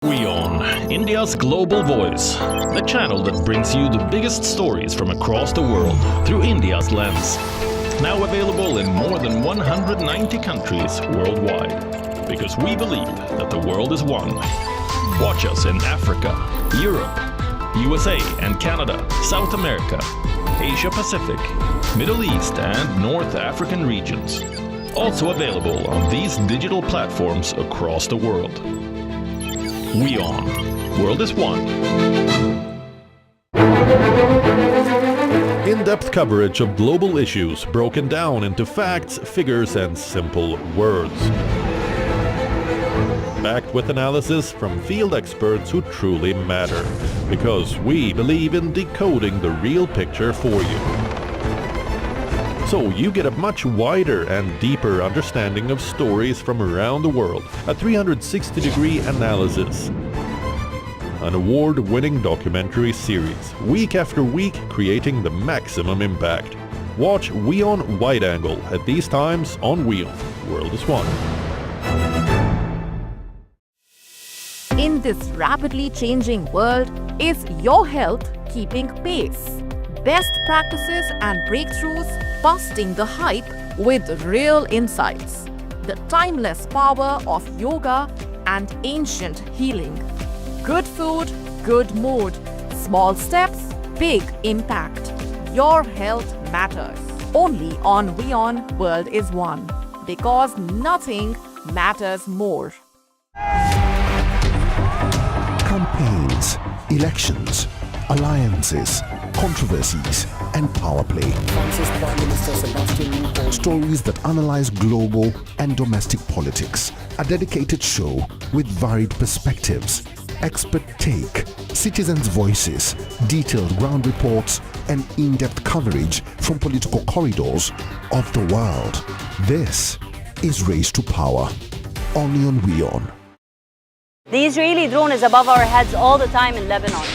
WION, India's global voice, the channel that brings you the biggest stories from across the world through India's lens. Now available in more than 190 countries worldwide. Because we believe that the world is one. Watch us in Africa, Europe, USA and Canada, South America, Asia Pacific, Middle East and North African regions. Also available on these digital platforms across the world. WION. World is one. In-depth coverage of global issues broken down into facts, figures, and simple words. backed with analysis from field experts who truly matter, because we believe in decoding the real picture for you. So you get a much wider and deeper understanding of stories from around the world, a 360-degree analysis. An award-winning documentary series, week after week creating the maximum impact. Watch WION Wide Angle at these times on WION. World is One. In this rapidly changing world, is your health keeping pace? Best practices and breakthroughs busting the hype with real insights. The timeless power of yoga and ancient healing. Good food, good mood. Small steps, big impact. Your health matters. Only on WION World is One. Because nothing matters more. Campaigns, elections, alliances, controversies, and power play. Stories that analyze global and domestic politics. A dedicated show with varied perspectives, expert take, citizens' voices, detailed ground reports, and in-depth coverage from political corridors of the world. This is Race to Power, only on WION. The Israeli drone is above our heads all the time in Lebanon.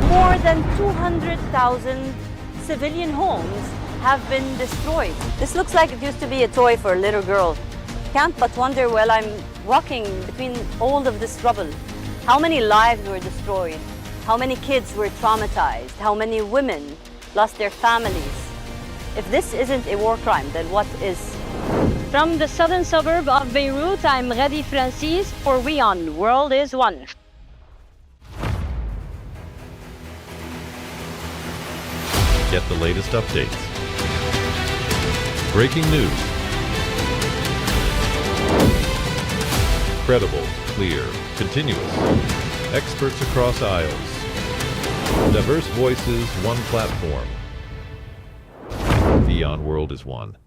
More than 200,000 civilian homes have been destroyed. This looks like it used to be a toy for a little girl. Can't but wonder while I'm walking between all of this rubble, how many lives were destroyed, how many kids were traumatized, how many women lost their families. If this isn't a war crime, then what is? From the southern suburb of Beirut, I'm Radi Francis for WION World is One. Get the latest updates. Breaking news. Credible, clear, continuous. Experts across aisles. Diverse voices, one platform. WION World is One.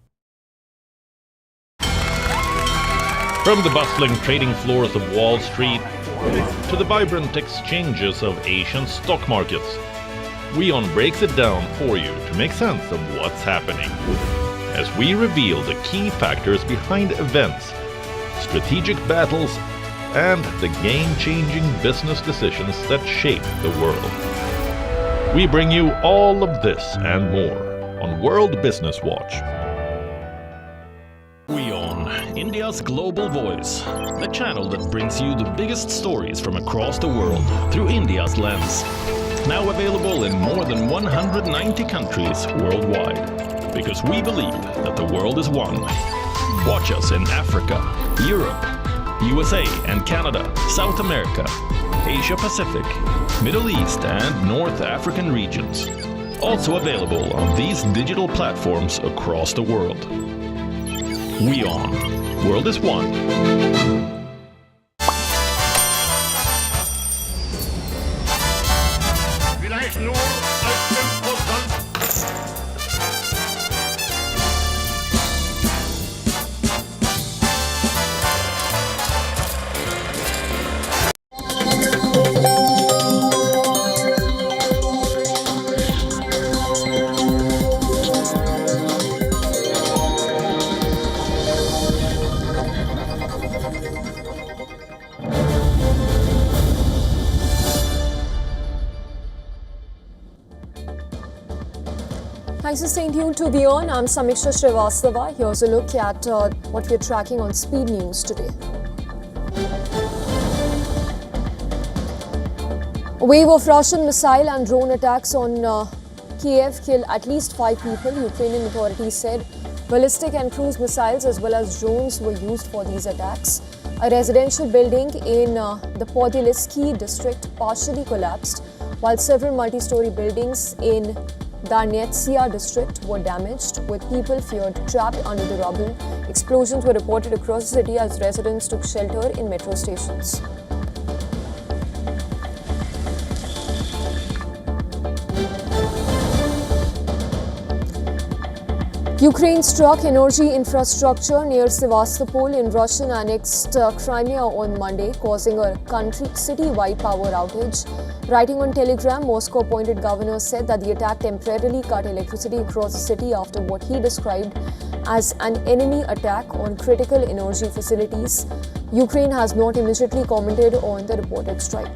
From the bustling trading floors of Wall Street to the vibrant exchanges of Asian stock markets, WION breaks it down for you to make sense of what's happening. As we reveal the key factors behind events, strategic battles, and the game-changing business decisions that shape the world. We bring you all of this and more on World Business Watch. WION, India's global voice, the channel that brings you the biggest stories from across the world through India's lens. Now available in more than 190 countries worldwide. Because we believe that the world is one. Watch us in Africa, Europe, USA and Canada, South America, Asia Pacific, Middle East and North African regions. Also available on these digital platforms across the world. WION. World is One. Thanks for staying tuned to WION. I'm Samiksha Srivastava. Here's a look at what we're tracking on Speed News today. A wave of Russian missile and drone attacks on Kyiv killed at least 5 people. Ukrainian authorities said ballistic and cruise missiles as well as drones were used for these attacks. A residential building in the Podilsky district partially collapsed, while several multi-story buildings in Darnetsia district were damaged, with people feared trapped under the rubble. Explosions were reported across the city as residents took shelter in metro stations. Ukraine struck energy infrastructure near Sevastopol in Russian-annexed Crimea on Monday, causing a city-wide power outage. Writing on Telegram, Moscow-appointed governor said that the attack temporarily cut electricity across the city after what he described as an enemy attack on critical energy facilities. Ukraine has not immediately commented on the reported strike.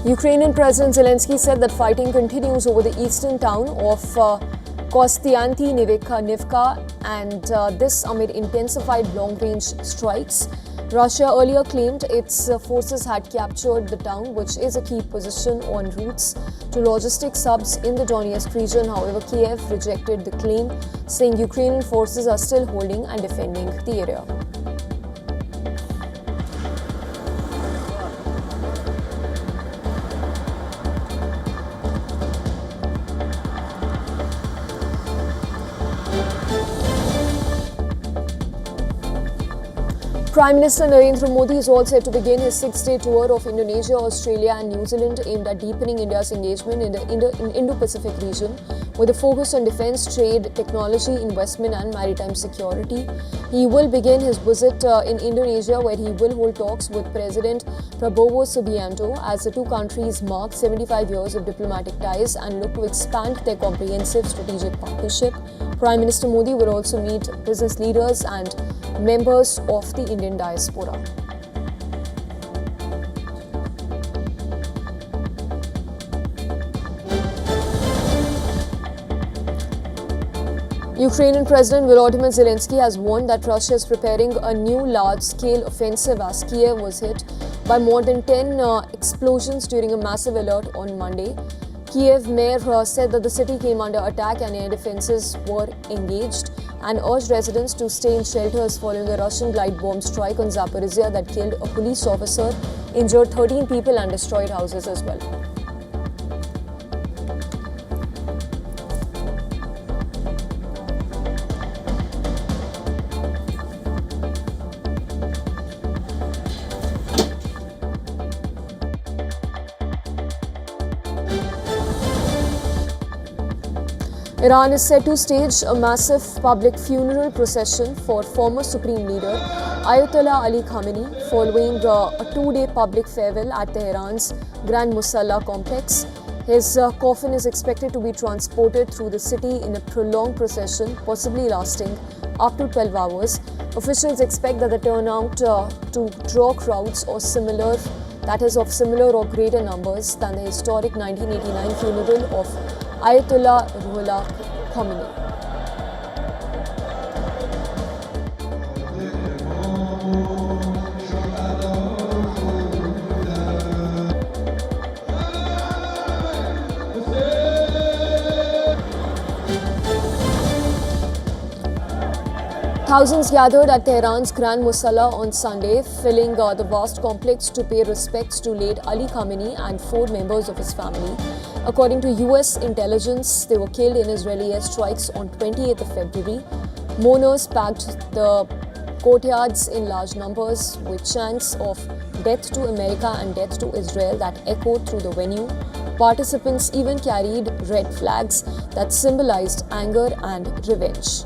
Ukrainian President Zelensky said that fighting continues over the eastern town of Kostiantynivka, and this amid intensified long-range strikes. Russia earlier claimed its forces had captured the town, which is a key position on routes to logistics hubs in the Donetsk region. However, Kyiv rejected the claim, saying Ukrainian forces are still holding and defending the area. Prime Minister Narendra Modi is all set to begin his 6-day tour of Indonesia, Australia and New Zealand aimed at deepening India's engagement in the Indo-Pacific region with a focus on defence, trade, technology, investment and maritime security. He will begin his visit in Indonesia, where he will hold talks with President Prabowo Subianto as the two countries mark 75 years of diplomatic ties and look to expand their comprehensive strategic partnership. Prime Minister Modi will also meet business leaders and members of the Indian diaspora. Ukrainian President Volodymyr Zelensky has warned that Russia is preparing a new large-scale offensive as Kyiv was hit by more than 10 explosions during a massive alert on Monday. Kyiv mayor said that the city came under attack and air defenses were engaged and urged residents to stay in shelters following a Russian glide bomb strike on Zaporizhia that killed a police officer, injured 13 people and destroyed houses as well. Iran is set to stage a massive public funeral procession for former Supreme Leader Ayatollah Ali Khamenei following a two-day public farewell at Tehran's Grand Musalla complex. His coffin is expected to be transported through the city in a prolonged procession, possibly lasting up to 12 hours. Officials expect that the turnout to draw crowds of similar or greater numbers than the historic 1989 funeral of Ayatollah Ruhollah Khamenei. Thousands gathered at Tehran's Grand Musalla on Sunday, filling the vast complex to pay respects to late Ali Khamenei and 4 members of his family. According to US intelligence, they were killed in Israeli airstrikes on 28th of February. Mourners packed the courtyards in large numbers with chants of "Death to America" and "Death to Israel" that echoed through the venue. Participants even carried red flags that symbolized anger and revenge.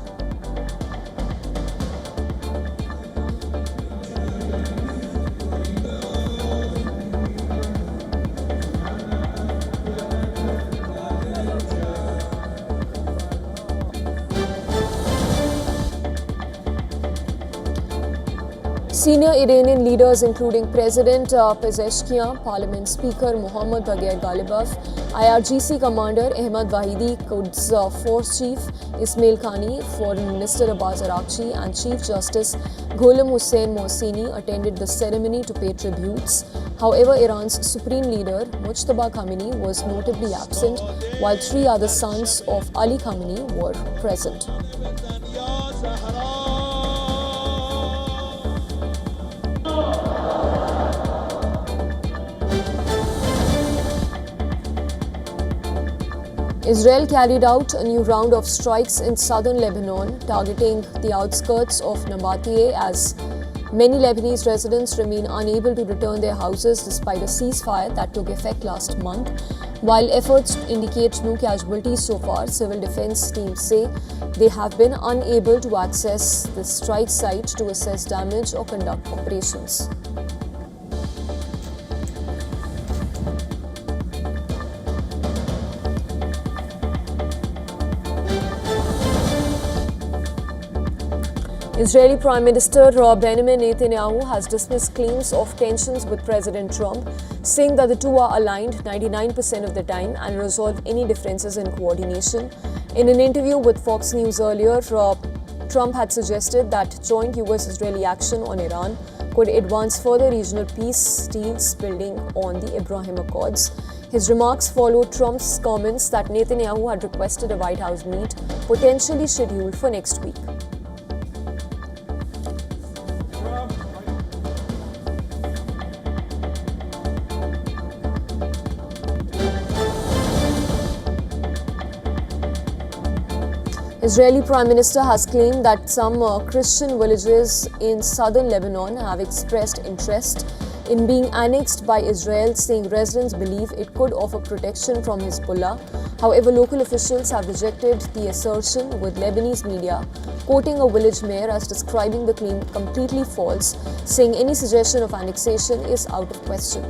Senior Iranian leaders including President Pezeshkian, Parliament Speaker Mohammad Bagher Ghalibaf, IRGC Commander Ahmad Vahidi, Quds Force Chief Ismail Khani, Foreign Minister Abbas Araghchi and Chief Justice Ghulam Hussain Mohseni attended the ceremony to pay tributes. However, Iran's Supreme Leader Mojtaba Khamenei was notably absent, while 3 other sons of Ali Khamenei were present. Israel carried out a new round of strikes in southern Lebanon, targeting the outskirts of Nabatea as Many Lebanese residents remain unable to return their houses despite a ceasefire that took effect last month. While efforts indicate no casualties so far, civil defense teams say they have been unable to access the strike site to assess damage or conduct operations. Israeli Prime Minister Benjamin Netanyahu has dismissed claims of tensions with President Trump, saying that the two are aligned 99% of the time and resolve any differences in coordination. In an interview with Fox News earlier, Trump had suggested that joint US-Israeli action on Iran could advance further regional peace deals building on the Abraham Accords. His remarks followed Trump's comments that Netanyahu had requested a White House meet, potentially scheduled for next week. Israeli Prime Minister has claimed that some Christian villages in southern Lebanon have expressed interest in being annexed by Israel, saying residents believe it could offer protection from Hezbollah. However, local officials have rejected the assertion, with Lebanese media quoting a village mayor as describing the claim completely false, saying any suggestion of annexation is out of question.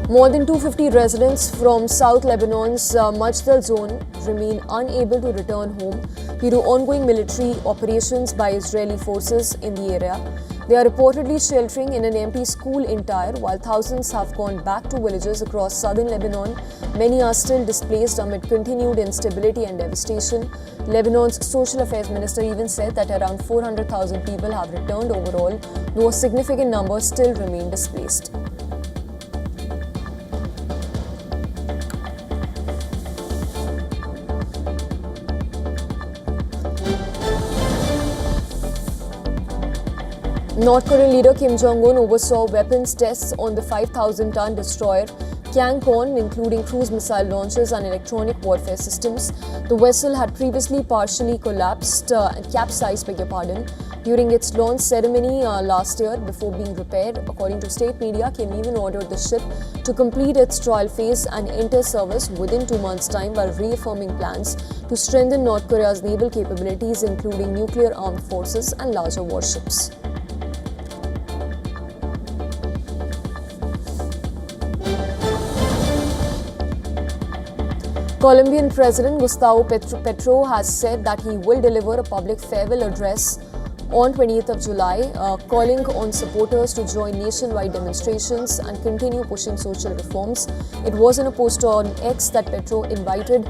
More than 250 residents from South Lebanon's Majdal zone remain unable to return home due to ongoing military operations by Israeli forces in the area. They are reportedly sheltering in an empty school in Tyre, while thousands have gone back to villages across southern Lebanon. Many are still displaced amid continued instability and devastation. Lebanon's Social Affairs Minister even said that around 400,000 people have returned overall, though a significant number still remain displaced. North Korean leader Kim Jong-un oversaw weapons tests on the 5,000-ton destroyer Kangwon, including cruise missile launchers and electronic warfare systems. The vessel had previously partially capsized during its launch ceremony last year before being repaired. According to state media, Kim even ordered the ship to complete its trial phase and enter service within 2 months' time, while reaffirming plans to strengthen North Korea's naval capabilities, including nuclear armed forces and larger warships. Colombian President Gustavo Petro has said that he will deliver a public farewell address on 28th of July, calling on supporters to join nationwide demonstrations and continue pushing social reforms. It was in a post on X that Petro invited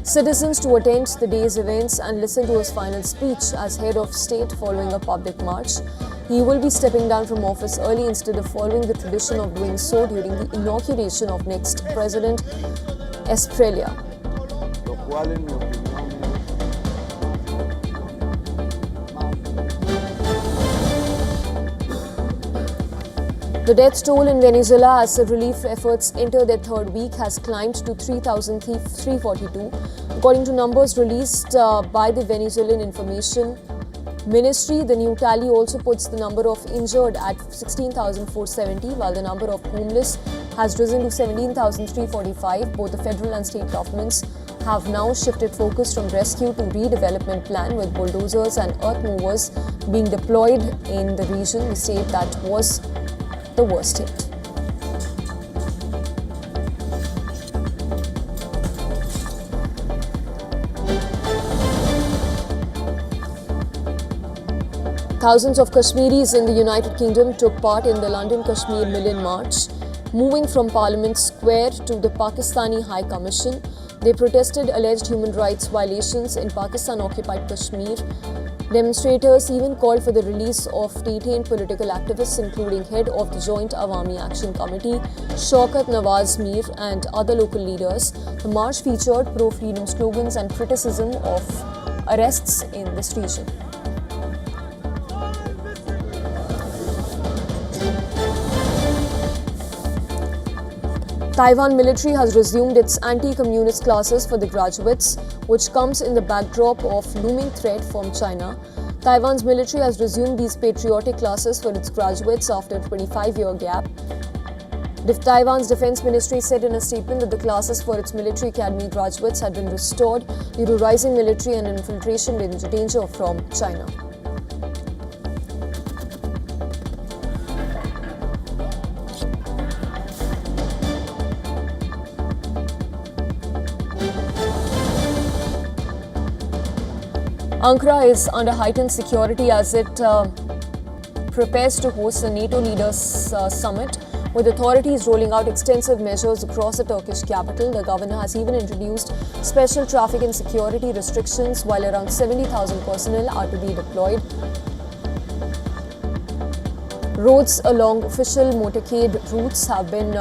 citizens to attend the day's events and listen to his final speech as head of state following a public march. He will be stepping down from office early instead of following the tradition of doing so during the inauguration of next President Estrella. The death toll in Venezuela as relief efforts enter their third week has climbed to 3,342. According to numbers released by the Venezuelan Information Ministry, the new tally also puts the number of injured at 16,470, while the number of homeless has risen to 17,345. Both the federal and state governments have now shifted focus from rescue to redevelopment plan, with bulldozers and earth movers being deployed in the region, the state that was the worst hit. Thousands of Kashmiris in the United Kingdom took part in the London Kashmir Million March, moving from Parliament Square to the Pakistani High Commission. They protested alleged human rights violations in Pakistan-occupied Kashmir. Demonstrators even called for the release of detained political activists, including head of the Joint Awami Action Committee, Shaukat Nawaz Mir, and other local leaders. The march featured pro-freedom slogans and criticism of arrests in this region. Taiwan military has resumed its anti-communist classes for the graduates, which comes in the backdrop of looming threat from China. Taiwan's military has resumed these patriotic classes for its graduates after a 25-year gap. Taiwan's defense ministry said in a statement that the classes for its military academy graduates had been restored due to rising military and infiltration danger from China. Ankara is under heightened security as it prepares to host a NATO leaders summit, with authorities rolling out extensive measures across the Turkish capital. The governor has even introduced special traffic and security restrictions, while around 70,000 personnel are to be deployed. Roads along official motorcade routes have been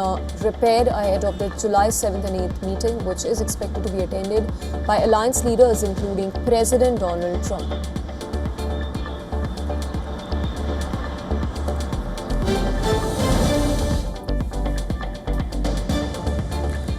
repaired ahead of the July 7th and 8th meeting, which is expected to be attended by alliance leaders including President Donald Trump.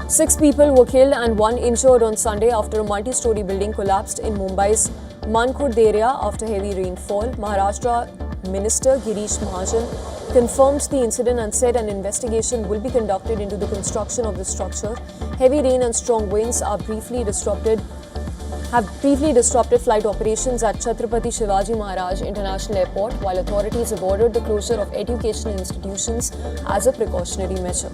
Six people were killed and one injured on Sunday after a multi-story building collapsed in Mumbai's Mankhurd area after heavy rainfall. Maharashtra Minister Girish Mahajan confirmed the incident and said an investigation will be conducted into the construction of the structure. Heavy rain and strong winds have briefly disrupted flight operations at Chhatrapati Shivaji Maharaj International Airport, while authorities have ordered the closure of educational institutions as a precautionary measure.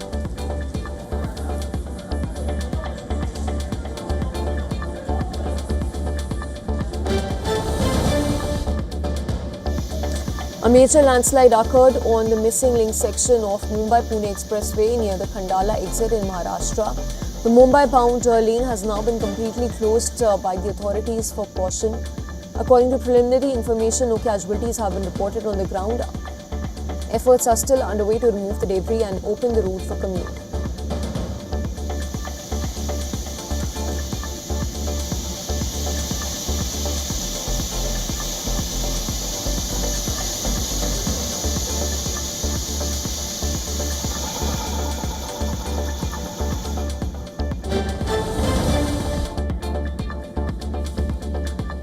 A major landslide occurred on the missing link section of Mumbai-Pune Expressway near the Khandala exit in Maharashtra. The Mumbai-bound lane has now been completely closed by the authorities for caution. According to preliminary information, no casualties have been reported on the ground. Efforts are still underway to remove the debris and open the route for commute.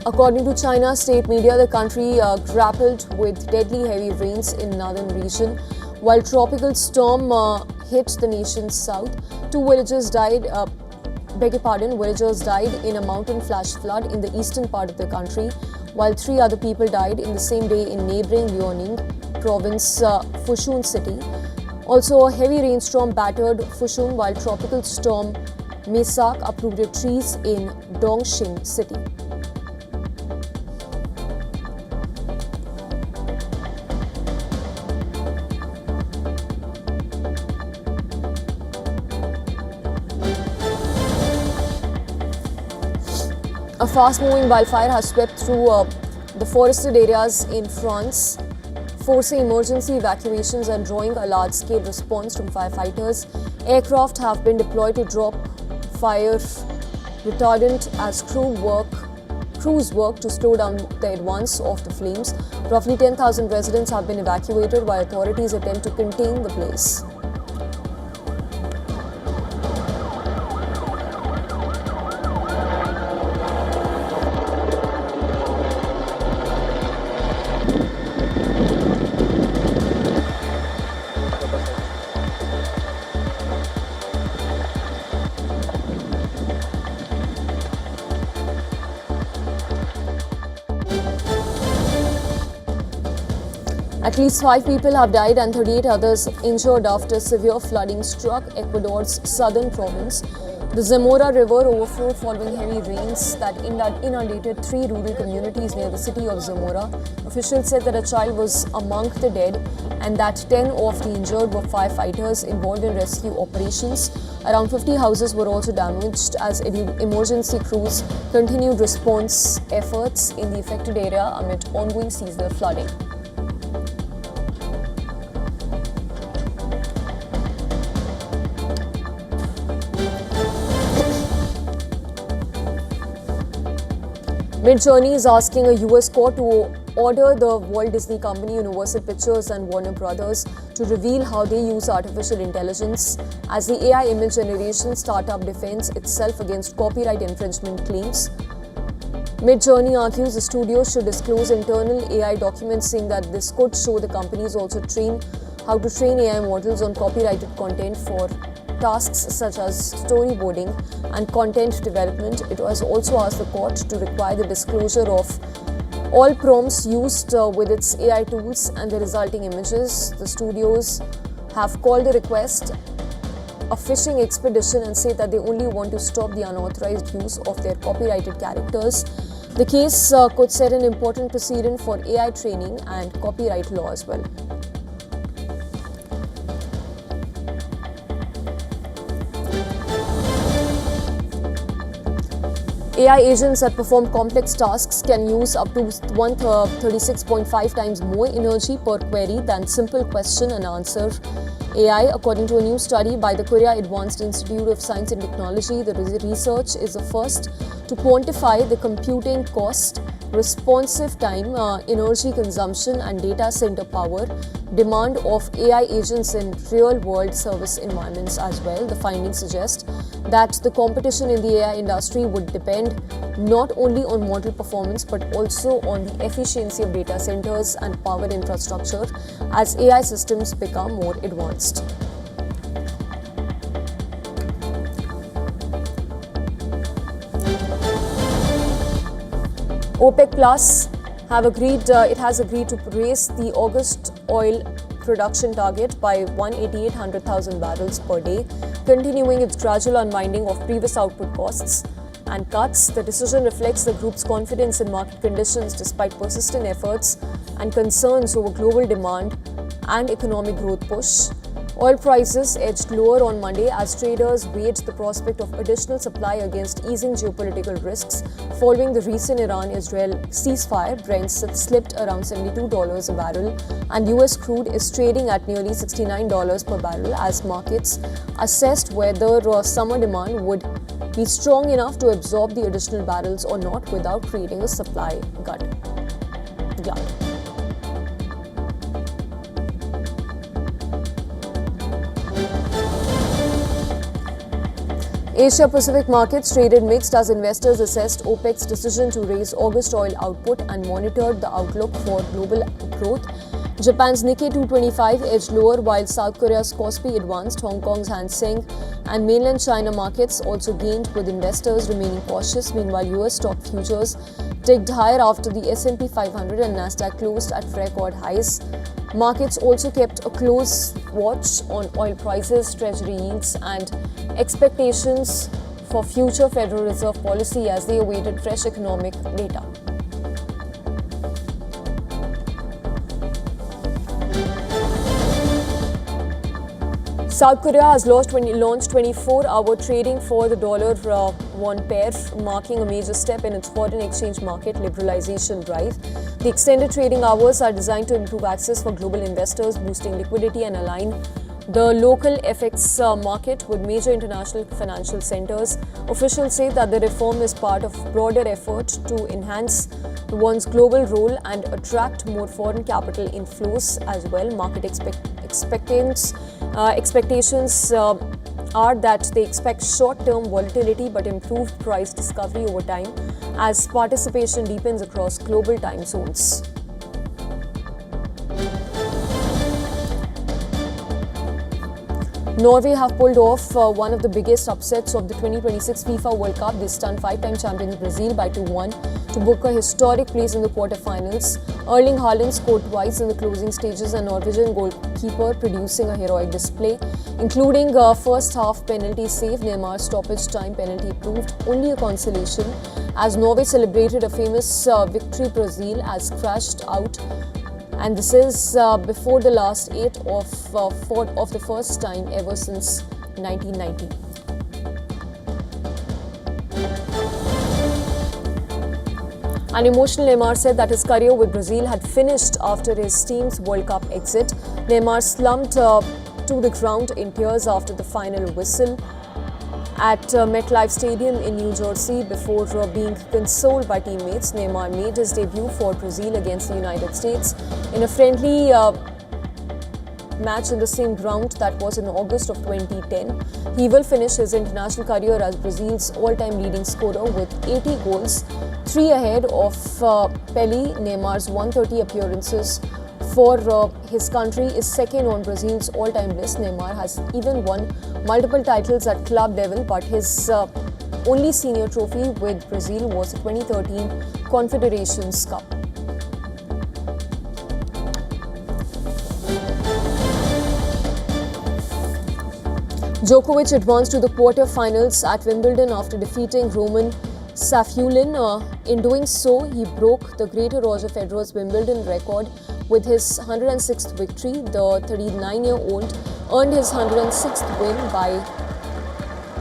According to China's state media, the country grappled with deadly heavy rains in northern region. While tropical storm hit the nation's south, villagers died in a mountain flash flood in the eastern part of the country, while 3 other people died in the same day in neighboring Liaoning province, Fushun city. Also, a heavy rainstorm battered Fushun, while tropical storm Mesak uprooted trees in Dongxing city. A fast-moving wildfire has swept through the forested areas in France, forcing emergency evacuations and drawing a large-scale response from firefighters. Aircraft have been deployed to drop fire retardant as crews work to slow down the advance of the flames. Roughly 10,000 residents have been evacuated while authorities attempt to contain the blaze. At least 5 people have died and 38 others injured after severe flooding struck Ecuador's southern province. The Zamora River overflowed following heavy rains that inundated 3 rural communities near the city of Zamora. Officials said that a child was among the dead and that 10 of the injured were firefighters involved in rescue operations. Around 50 houses were also damaged as emergency crews continued response efforts in the affected area amid ongoing seasonal flooding. Mid-Journey is asking a US court to ordered the Walt Disney Company, Universal Pictures and Warner Brothers to reveal how they use artificial intelligence as the AI image generation startup defends itself against copyright infringement claims. Midjourney argues the studio should disclose internal AI documents, saying that this could show the companies also how to train AI models on copyrighted content for tasks such as storyboarding and content development. It has also asked the court to require the disclosure of all prompts used with its AI tools and the resulting images. The studios have called the request a fishing expedition and say that they only want to stop the unauthorized use of their copyrighted characters. The case could set an important precedent for AI training and copyright law as well. AI agents that perform complex tasks can use up to 136.5 times more energy per query than simple question and answer AI, according to a new study by the Korea Advanced Institute of Science and Technology. The research is the first to quantify the computing cost, responsive time, energy consumption and data center power demand of AI agents in real-world service environments as well. The findings suggest that the competition in the AI industry would depend not only on model performance but also on the efficiency of data centers and power infrastructure as AI systems become more advanced. OPEC Plus has agreed to raise the August oil production target by 188,000 barrels per day, continuing its gradual unwinding of previous output costs and cuts. The decision reflects the group's confidence in market conditions despite persistent efforts and concerns over global demand and economic growth push. Oil prices edged lower on Monday as traders weighed the prospect of additional supply against easing geopolitical risks. Following the recent Iran-Israel ceasefire, Brent slipped around $72 a barrel and US crude is trading at nearly $69 per barrel as markets assessed whether summer demand would be strong enough to absorb the additional barrels or not without creating a supply glut. Asia-Pacific markets traded mixed as investors assessed OPEC's decision to raise August oil output and monitored the outlook for global growth. Japan's Nikkei 225 edged lower while South Korea's Kospi advanced. Hong Kong's Hang Seng and mainland China markets also gained with investors remaining cautious. Meanwhile, US stock futures ticked higher after the S&P 500 and Nasdaq closed at record highs. Markets also kept a close watch on oil prices, treasury yields and expectations for future Federal Reserve policy as they awaited fresh economic data. South Korea has launched 24-hour trading for the dollar-won pair, marking a major step in its foreign exchange market liberalization drive. The extended trading hours are designed to improve access for global investors, boosting liquidity and align the local FX market with major international financial centers. Officials say that the reform is part of a broader effort to enhance the won's global role and attract more foreign capital inflows as well. Market expectations are that they expect short-term volatility but improved price discovery over time as participation deepens across global time zones. Norway have pulled off one of the biggest upsets of the 2026 FIFA World Cup. They stunned five-time champions Brazil by 2-1 to book a historic place in the quarterfinals. Erling Haaland scored twice in the closing stages and Norwegian goalkeeper producing a heroic display, including a first-half penalty save. Neymar's stoppage time penalty proved only a consolation as Norway celebrated a famous victory Brazil has crashed out. And this is before the last 8 of the first time ever since 1990. An emotional Neymar said that his career with Brazil had finished after his team's World Cup exit. Neymar slumped to the ground in tears after the final whistle. at MetLife Stadium in New Jersey before being consoled by teammates. Neymar made his debut for Brazil against the United States in a friendly match in the same ground that was in August of 2010. He will finish his international career as Brazil's all-time leading scorer with 80 goals, 3 ahead of Pelé. Neymar's 130 appearances for his country is second on Brazil's all-time list. Neymar has even won multiple titles at club level, but his only senior trophy with Brazil was the 2013 Confederations Cup. Djokovic advanced to the quarter-finals at Wimbledon after defeating Roman Safulin. In doing so, he broke the greater Roger Federer's Wimbledon record with his 106th victory. The 39-year-old earned his 106th win by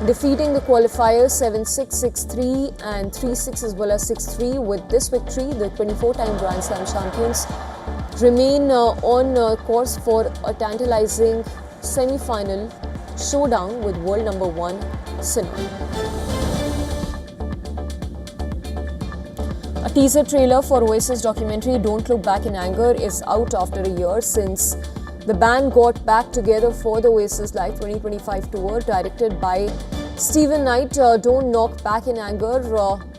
defeating the qualifiers 7-6, 6-3 and 3-6 as well as 6-3. With this victory, the 24-time Grand Slam champions remain on course for a tantalizing semi-final showdown with world number 1 Sinner. A teaser trailer for Oasis documentary Don't Look Back in Anger is out after a year since the band got back together for the Oasis Live 2025 tour. Directed by Stephen Knight, Don't Knock Back in Anger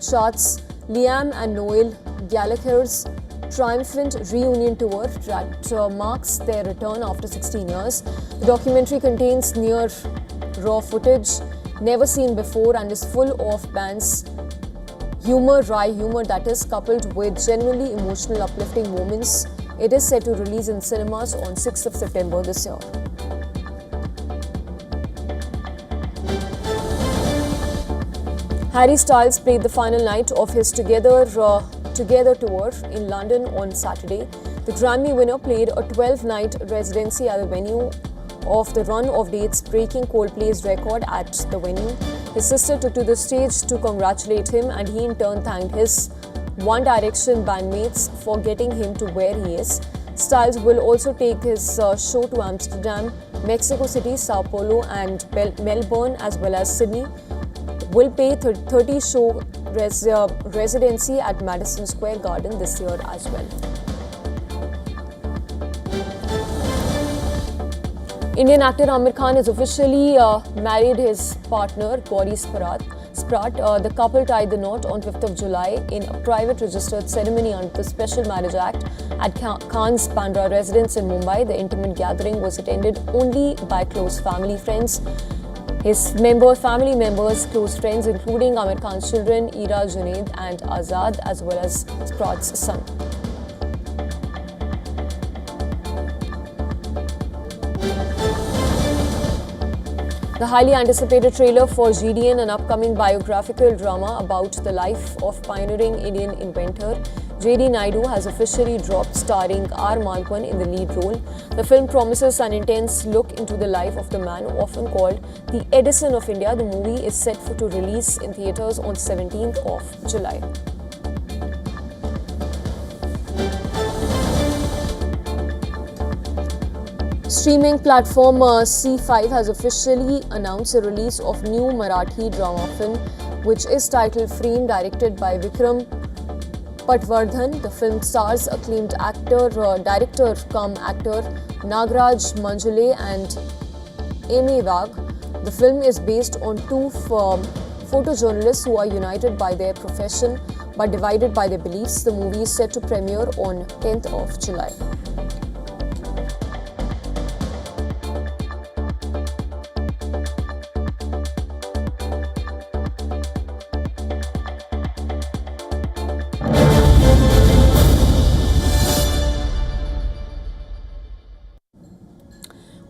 charts Liam and Noel Gallagher's triumphant reunion tour that marks their return after 16 years. The documentary contains near raw footage never seen before and is full of band's wry humor that is coupled with genuinely emotional, uplifting moments. It is set to release in cinemas on 6th of September this year. Harry Styles played the final night of his Together tour in London on Saturday. The Grammy winner played a 12-night residency at the venue of the run of dates, breaking Coldplay's record at the venue. His sister took to the stage to congratulate him, and he in turn thanked his One Direction bandmates for getting him to where he is. Styles will also take his show to Amsterdam, Mexico City, Sao Paulo and Melbourne as well as Sydney. Will pay 30 show residency at Madison Square Garden this year as well. Indian actor Amir Khan has officially married his partner Gauri Sprat. The couple tied the knot on 5th of July in a private registered ceremony under the Special Marriage Act at Khan's Bandra residence in Mumbai. The intimate gathering was attended only by close family friends. His family members, close friends including Amir Khan's children Ira, Junaid and Azad as well as Sprat's son. The highly anticipated trailer for GDN, an upcoming biographical drama about the life of pioneering Indian inventor J.D. Naidu, has officially dropped, starring R. Madhavan in the lead role. The film promises an intense look into the life of the man often called the Edison of India. The movie is set to release in theatres on 17th of July. Streaming platform C5 has officially announced the release of new Marathi drama film, which is titled Frame, directed by Vikram Patwardhan. The film stars acclaimed director cum actor Nagraj Manjule and Amy Wag. The film is based on two photojournalists who are united by their profession but divided by their beliefs. The movie is set to premiere on 10th of July.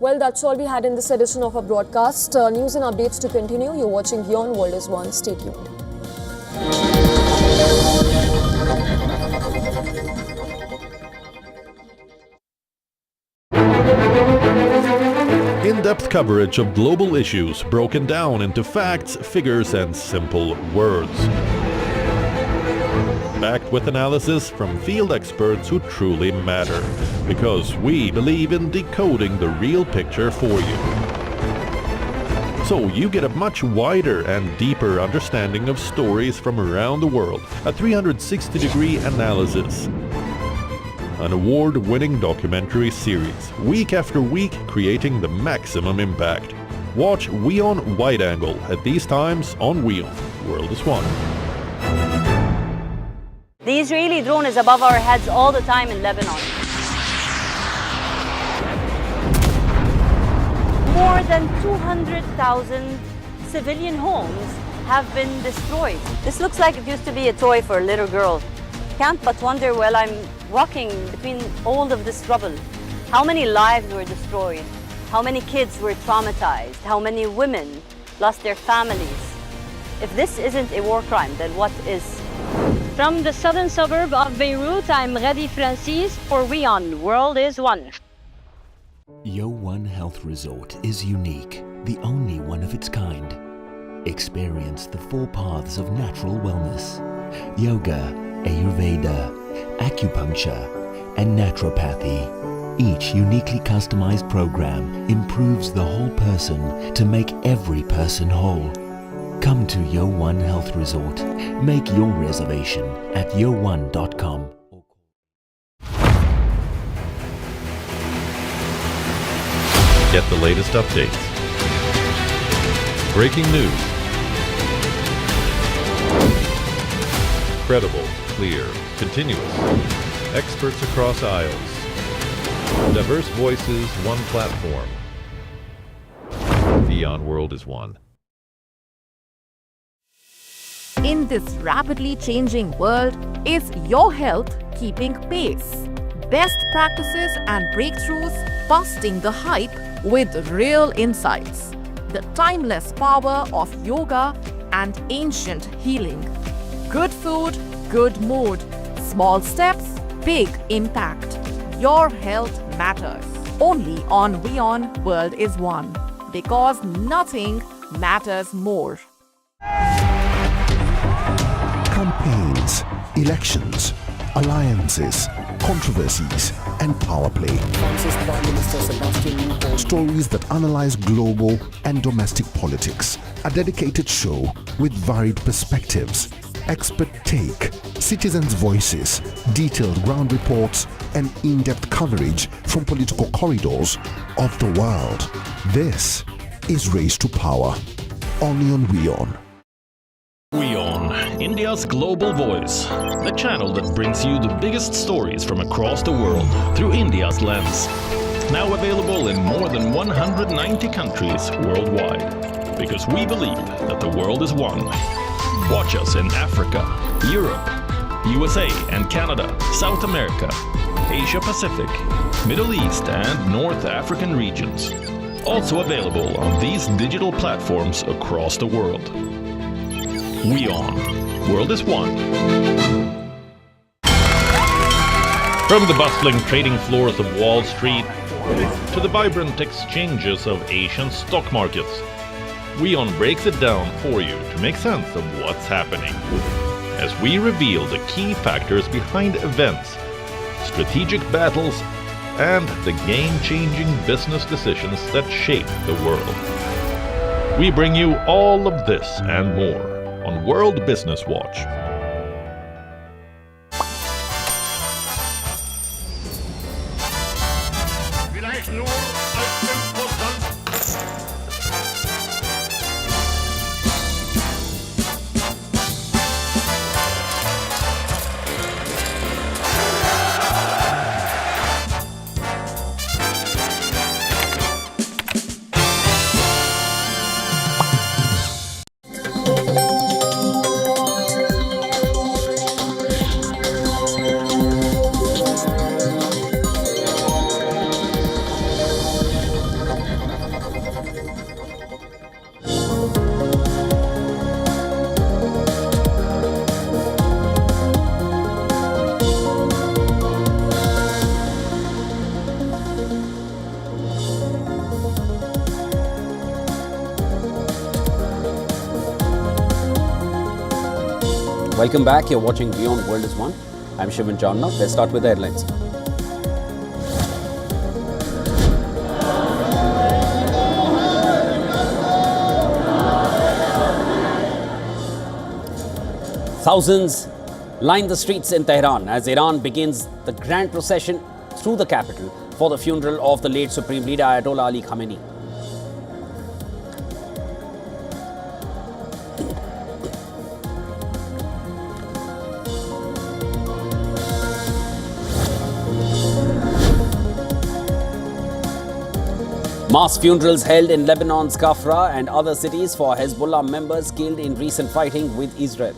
Well, that's all we had in this edition of our broadcast. News and updates to continue. You're watching WION World is One. Stay tuned. In-depth coverage of global issues broken down into facts, figures, and simple words. Backed with analysis from field experts who truly matter, because we believe in decoding the real picture for you. So you get a much wider and deeper understanding of stories from around the world. A 360-degree analysis. An award-winning documentary series, week after week creating the maximum impact. Watch WION Wide Angle at these times on WION. World is One. The Israeli drone is above our heads all the time in Lebanon. More than 200,000 civilian homes have been destroyed. This looks like it used to be a toy for a little girl. Can't but wonder while I'm walking between all of this rubble, how many lives were destroyed, how many kids were traumatized, how many women lost their families. If this isn't a war crime, then what is? From the southern suburb of Beirut, I'm Radi Francis for WION World is One. WION Health Resort is unique, the only one of its kind. Experience the 4 paths of natural wellness: yoga, Ayurveda, acupuncture, and naturopathy. Each uniquely customized program improves the whole person to make every person whole. Come to WION Health Resort. Make your reservation at yowan.com. Get the latest updates. Breaking news. Credible, clear, continuous. Experts across aisles. Diverse voices, one platform. WION World is One. In this rapidly changing world, is your health keeping pace? Best practices and breakthroughs busting the hype with real insights. The timeless power of yoga and ancient healing. Good food, good mood. Small steps, big impact. Your health matters. Only on WION World is One. Because nothing matters more. Campaigns, elections, alliances, controversies, and power play. Stories that analyze global and domestic politics. A dedicated show with varied perspectives, expert take, citizens' voices, detailed ground reports, and in-depth coverage from political corridors of the world. This is Race to Power, only on WION. WION, India's global voice, the channel that brings you the biggest stories from across the world through India's lens. Now available in more than 190 countries worldwide. Because we believe that the world is one. Watch us in Africa, Europe, USA and Canada, South America, Asia Pacific, Middle East and North African regions. Also available on these digital platforms across the world. WION. World is One. From the bustling trading floors of Wall Street to the vibrant exchanges of Asian stock markets, WION breaks it down for you to make sense of what's happening. As we reveal the key factors behind events, strategic battles, and the game-changing business decisions that shape the world. We bring you all of this and more on World Business Watch. Welcome back. You're watching WION World is One. I'm Shivan Chandna. Let's start with the headlines. Thousands line the streets in Tehran as Iran begins the grand procession through the capital for the funeral of the late Supreme Leader Ayatollah Ali Khamenei. Mass funerals held in Lebanon's Kafra and other cities for Hezbollah members killed in recent fighting with Israel.